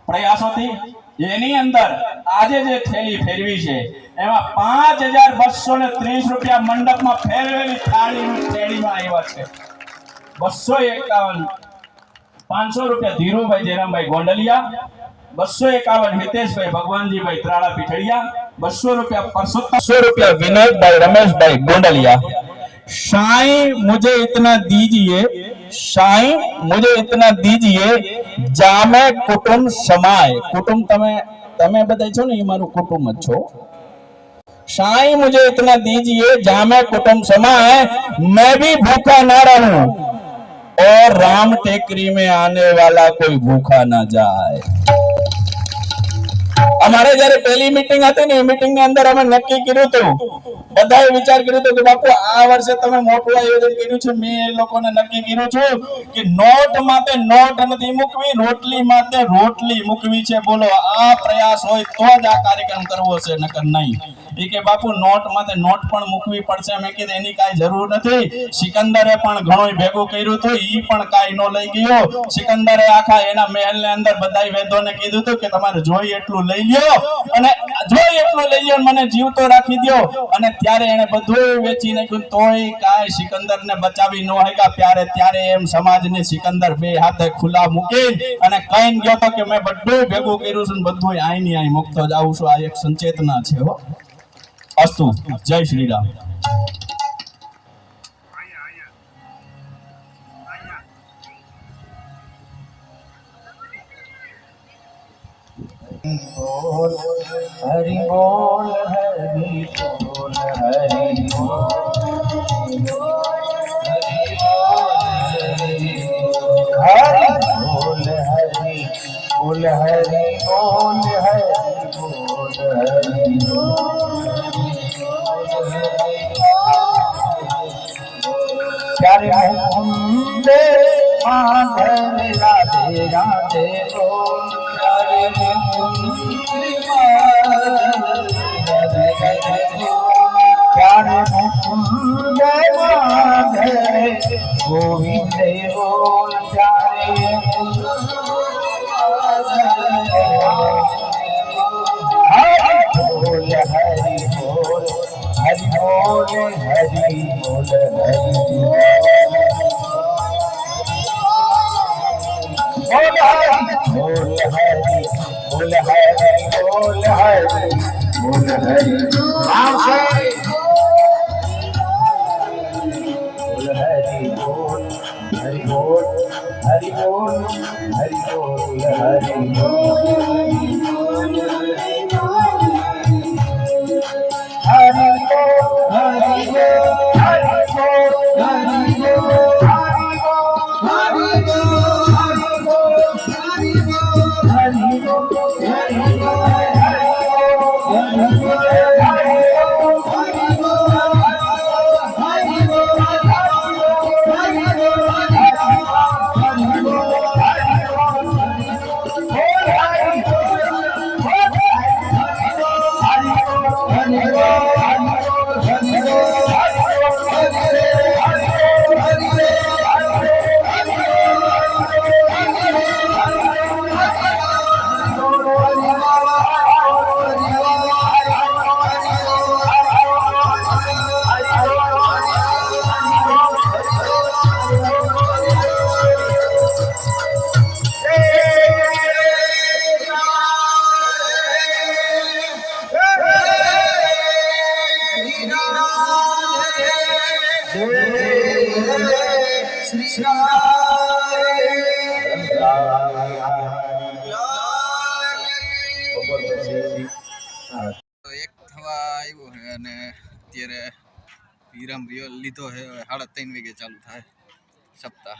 પ્રયાસોથી. એની અંદર આજે જે થેલી ફેરવી છે એમાં 5,230 રૂપિયા મંડપમાં ફેરવેલી થાળીની થેલીમાં આવ્યા છે. 251 500 રૂપિયા ધીરુભાઈ જયરામભાઈ ગોંડલિયા, 251 હિતેશભાઈ ભગવાનજીભાઈ ત્રાળા પીઠડિયા, 200 રૂપિયા परसोत्तम, 100 રૂપિયા विनोदभाई रमेशभाई गोंडलिया. साईं मुझे इतना दीजिए, साईं मुझे इतना दीजिए जामे कुटुंब समाए. कुटुंब તમે બધા છો ને એ મારું કુટુંબ જ છો. साईं मुझे इतना दीजिए जामे कुटुंब समाए, मैं भी भूखा ना रहूं और राम टेकरी में आने वाला कोई भूखा ना जाए. અમારે જયારે પહેલી મીટિંગ હતી ને, એ મીટિંગ ની અંદર અમે નક્કી કર્યું હતું, બધાએ વિચાર કર્યો હતો કે બાપુ આ વર્ષે તમે મોટું આયોજન કર્યું છે. મેં એ લોકોને નક્કી કર્યું છે કે નોટ માથે નોટ નથી મૂકવી, રોટલી માથે રોટલી મૂકવી છે. બોલો આ પ્રયાસ હોય તો જ આ કાર્યક્રમ કરવો છે, નકર નહીં. એ કે બાપુ નોટ માથે નોટ પણ મૂકવી પડશે. મેં કીધું એની કાંઈ જરૂર નથી. સિકંદરે પણ ઘણું ભેગું કર્યું હતું, ઈ પણ કાંઈ ન લઈ ગયો. સિકંદરે આખા એના મહેલ ને અંદર બધાય વેદોને કીધું હતું કે તમારે જોઈ એટલું લઈ લ્યો, અને જોઈ એટલું લઈ લ્યો, મને જીવતો રાખી દો. અને ત્યારે એને બધું વેચી નાખ્યું, તોય કાંઈ સિકંદરને બચાવી ન શક્યા. ત્યારે એમ સમાજને સિકંદર બે હાથે ખુલ્લા મૂકી અને કહીને ગયો તો કે મેં બધું ભેગું કર્યું છે, બધું આઈની આઈ મુક્તો જાઉં છું. આ એક સંચેતના છે હો. અસ્તુ. જય શ્રી રામ. हरि बोल हरि बोल हरि बोल हरि बोल हरि बोल हरि बोल हरि बोल हरि प्यारे मुकुंद माधव राधे राधे बोल. प्यारे मुकुंद माधव गोविंद बोल. प्यारे हरि बोल हरि बोल हरि बोल हरि बोल તો એક થવા આવ્યો છે અને અત્યારે વિરામ લીધો છે. હવે 3:30 વાગે ચાલુ થાય સપ્તાહ.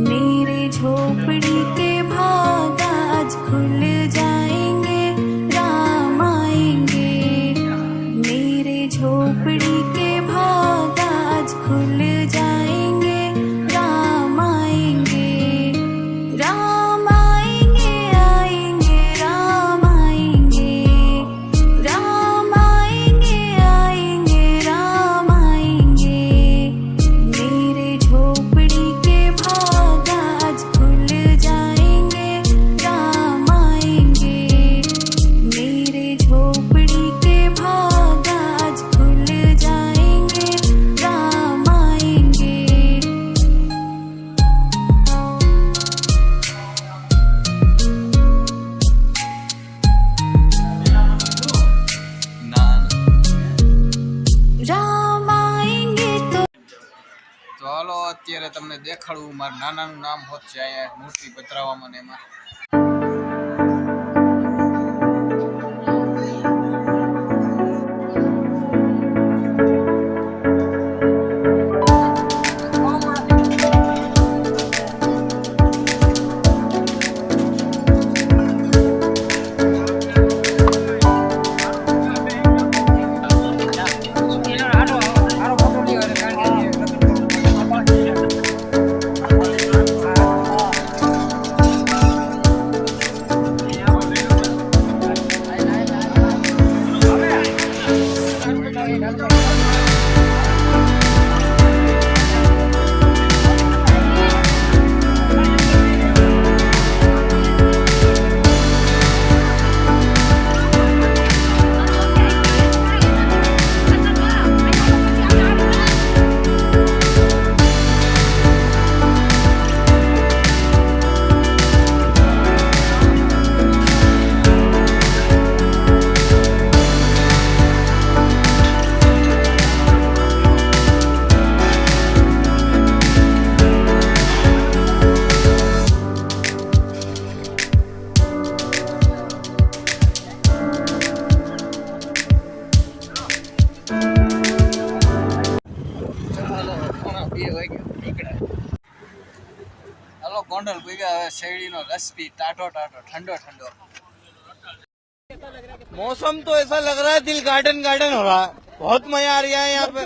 मेरे झोपड़ी के भाग आज खुल जाएंगे, राम आएंगे। मेरे झोपड़ी के भाग आज खुल जाएंगे, राम आएंगे। राम आएंगे, आएंगे, राम आएंगे। राम आएंगे, आएंगे, राम आएंगे। मेरे झोपड़ी के भाग आज खुल जाएंगे, राम आएंगे। मेरे झोपड़ी के भाग आज खुल जाएंगे, राम आएंगे। ના राम आएंगे तो તો હાલો અત્યારે તમને દેખાડું મારા નાનાનું નામ હોત છે અહીંયા મૂર્તિ પધરાવવામાં ને એમાં. હાલો ગોંડલ ભેગા હવે શેરડીનો રસ પી ટાટો ટાટો ઠંડો ઠંડો. मौसम तो ऐसा लग रहा है दिल गार्डन गार्डन हो रहा है. बहुत मजा आ रहा है यहाँ पे.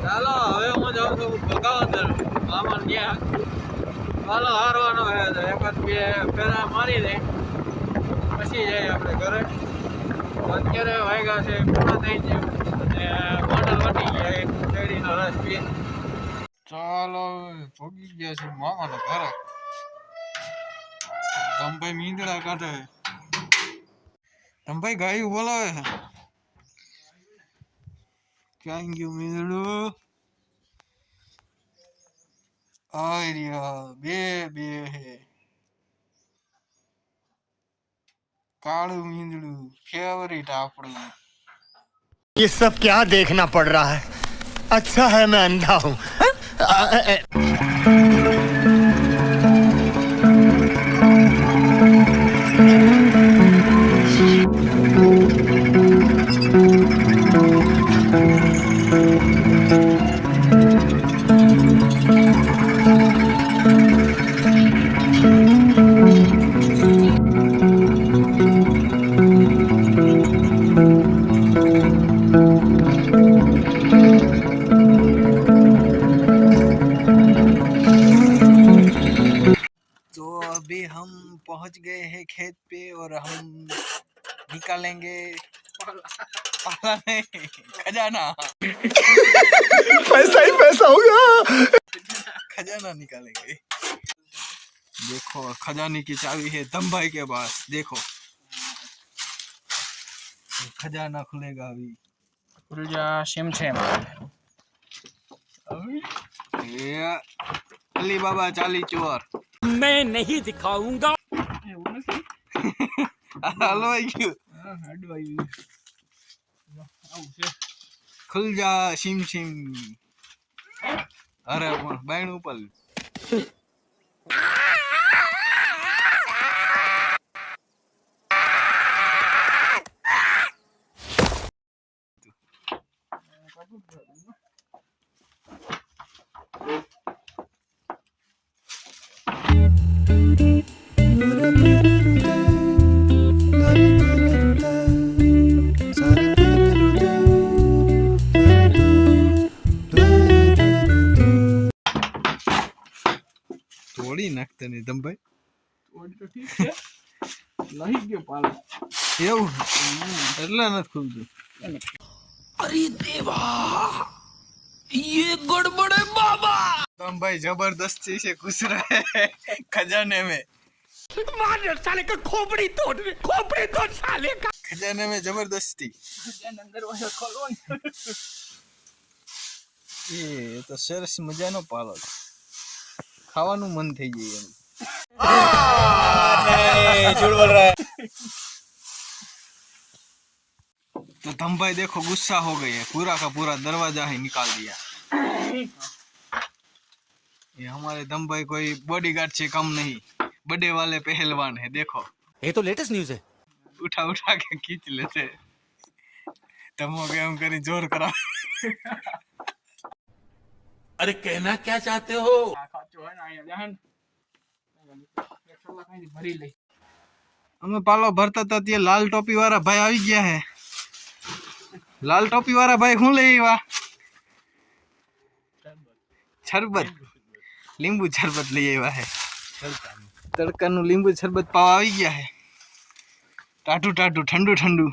ચાલો હવે હું જાઉં છું ભગાવદર મામા ત્યાં પાલો હારવાનો છે તો એકાદ બે ફેરા મારી દે પછી જઈએ આપણે ઘરે. અત્યારે વાગ્યા છે પૂરા થઈ ગયું અને બોટલ વટી ગયા એક શેરડીનો રસ પી. ચાલો ભોગી ગયા છે મામાના ઘરે. ધમભાઈ મીંદડા કાઢે. ધમભાઈ ગાયું બોલાવે છે. ક્યાં ગયું મીંદડું? આર્યા બે હે. કાળું મીંદડું ફેવરિટ આપણું. ये सब क्या देखना पड़ रहा है अच्छा है मैं अंधा हूँ तो अभी हम पहुंच गए हैं खेत पे और हम निकालेंगे पाला नहीं खजाना. पैसा ही पैसा होगा खजाना निकालेंगे. देखो खजाने की चाबी है धमभाई के पास. देखो खजाना खुलेगा अभी. खुल जा सिम सिम. ये अली बाबा चाली चोर. मैं नहीं दिखाऊंगा હલવાઈ ગયું. ખુલ જા સિમ સિમ. અરે પણ બાયણ ઉપર તોડી નાખતા નહીં ધમભાઈ. તોડી તો ઠીક છે. લઈ ગયો પાલો. એવું એટલે નથી ખુલતું. अरे देवा ये गड़बड़ है बाबा. धमभाई जबरदस्ती से घुस रहे हैं खजाने में. मार साले का खोपड़ी तोड़ साले का. खजाने में जबरदस्ती. એ તો સરસ મજાનો પાલો છે. ખાવાનું મન થઈ જાય એમ. झूठ बोल रहा है. तो धमभाई देखो गुस्सा हो गए हैं. पूरा का पूरा दरवाजा ही निकाल दिया. ये हमारे धमभाई कोई बॉडीगार्ड से कम नहीं. बड़े वाले पहलवान है. देखो ये तो लेटेस्ट न्यूज है उठा उठा के खींच लेते. धमो के हम करी जोर करा. अरे कहना क्या चाहते हो અમે પાલો ભરતા હતા ત્યાં લાલ ટોપી વાળા ભાઈ આવી ગયા હે. લાલ ટોપી વાળા ભાઈ શું લઈ આવ્યા? શરબત. લીંબુ શરબત લઈ આવ્યા હે. તડકાનું લીંબુ શરબત પાવા આવી ગયા હે. ટાટું ટાટું ઠંડુ ઠંડુ.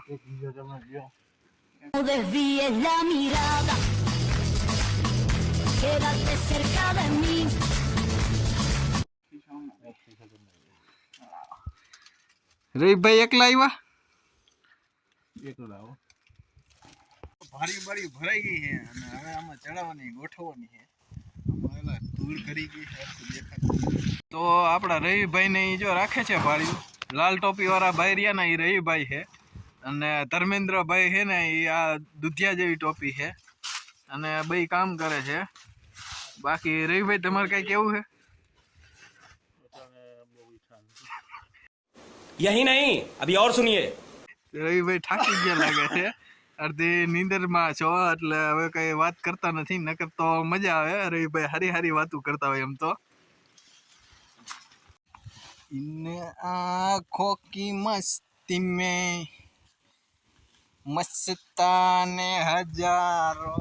No desvíes la mirada, quédate cerca de mí. રવિભાઈ એકલા આવ્યા? ભારી બારી ભરાઈ ગઈ છે અને હવે આમાં ચડાવવાની ગોઠવવાની છે. આમાં ધૂળ કરી ગઈ છે તો આપણા રવિભાઈ ને જો રાખે છે ભાડ્યું. લાલ ટોપી વાળા ભાઈ રહ્યા ને એ રવિભાઈ છે અને ધર્મેન્દ્રભાઈ છે ને એ આ દુધિયા જેવી ટોપી છે અને બે કામ કરે છે. બાકી રવિભાઈ તમારે કઈ કેવું છે? यही नहीं अभी और सुनिए રવિભાઈ થાકી ગયા લાગે છે. અડધી નીંદરમાં છો એટલે હવે કઈ વાત કરતા નથી. નકર તો મજા આવે. રવિભાઈ હારી હારી વાતો કરતા હોય એમ તો. इन आँखों की मस्ती में मस्ताने हजारों.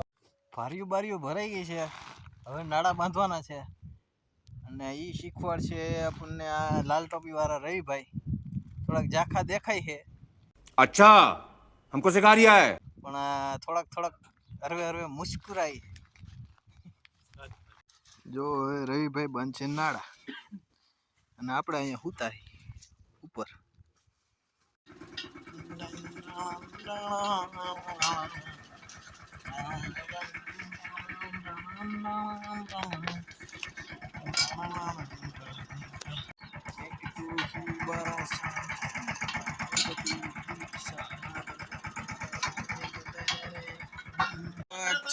ભારીઓ બારીઓ ભરાઈ ગઈ છે. હવે નાડા બાંધવાના છે અને એ શીખવાડશે આપણને આ લાલ ટોપી વાળા રવિભાઈ. થોડાક ઝાખા દેખાય છે अच्छा हमको सिखा रिया है પણ થોડાક હરવે હરવે મુસ્કુરાઈ. જો હવે રવિભાઈ બંધ છે નાળા અને આપણે અહીંયા હુતારી ઉપર.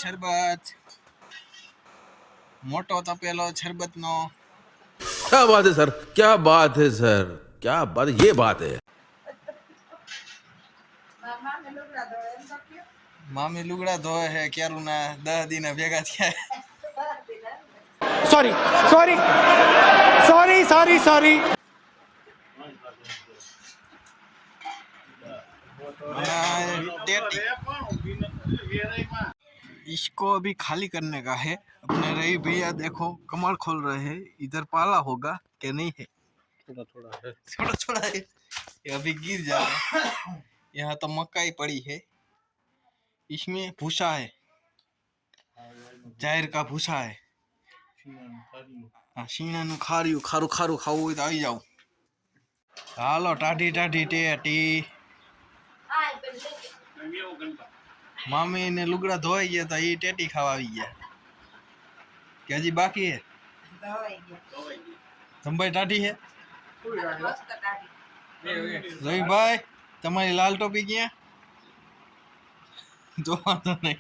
શરબત મોટો તપેલો શરબતનો. क्या बात है सर, क्या बात है सर, क्या बात, ये बात है. મામી લુગડા ધોવે છે ક્યારું ના 10 દિન ભેગા થયા. Sorry sorry sorry sorry sorry इसको अभी खाली करने का है. अपने रही भैया देखो कमर खोल रहे हैं. इधर पाला होगा कि नहीं है? थोड़ा थोड़ा है. ये अभी गिर जाएगा. यहाँ तो मक्का ही पड़ी है. इसमें भूसा है, जाहिर का भूसा है. हाँ शीणा नु खारिયું ખારું ખારું ખાવું હોય તો આવી જાવ. હાલો ટાઢી ટાઢી ટેટી. મામી ને લુગડા ધોઈ ગયા તા એ ટેટી ખાવા આવી ગયા કે હજી બાકી હે? સંભાઈ ટાઢી હે રવિભાઈ તમારી લાલ ટોપી ક્યાં? જોવા તો નહીં.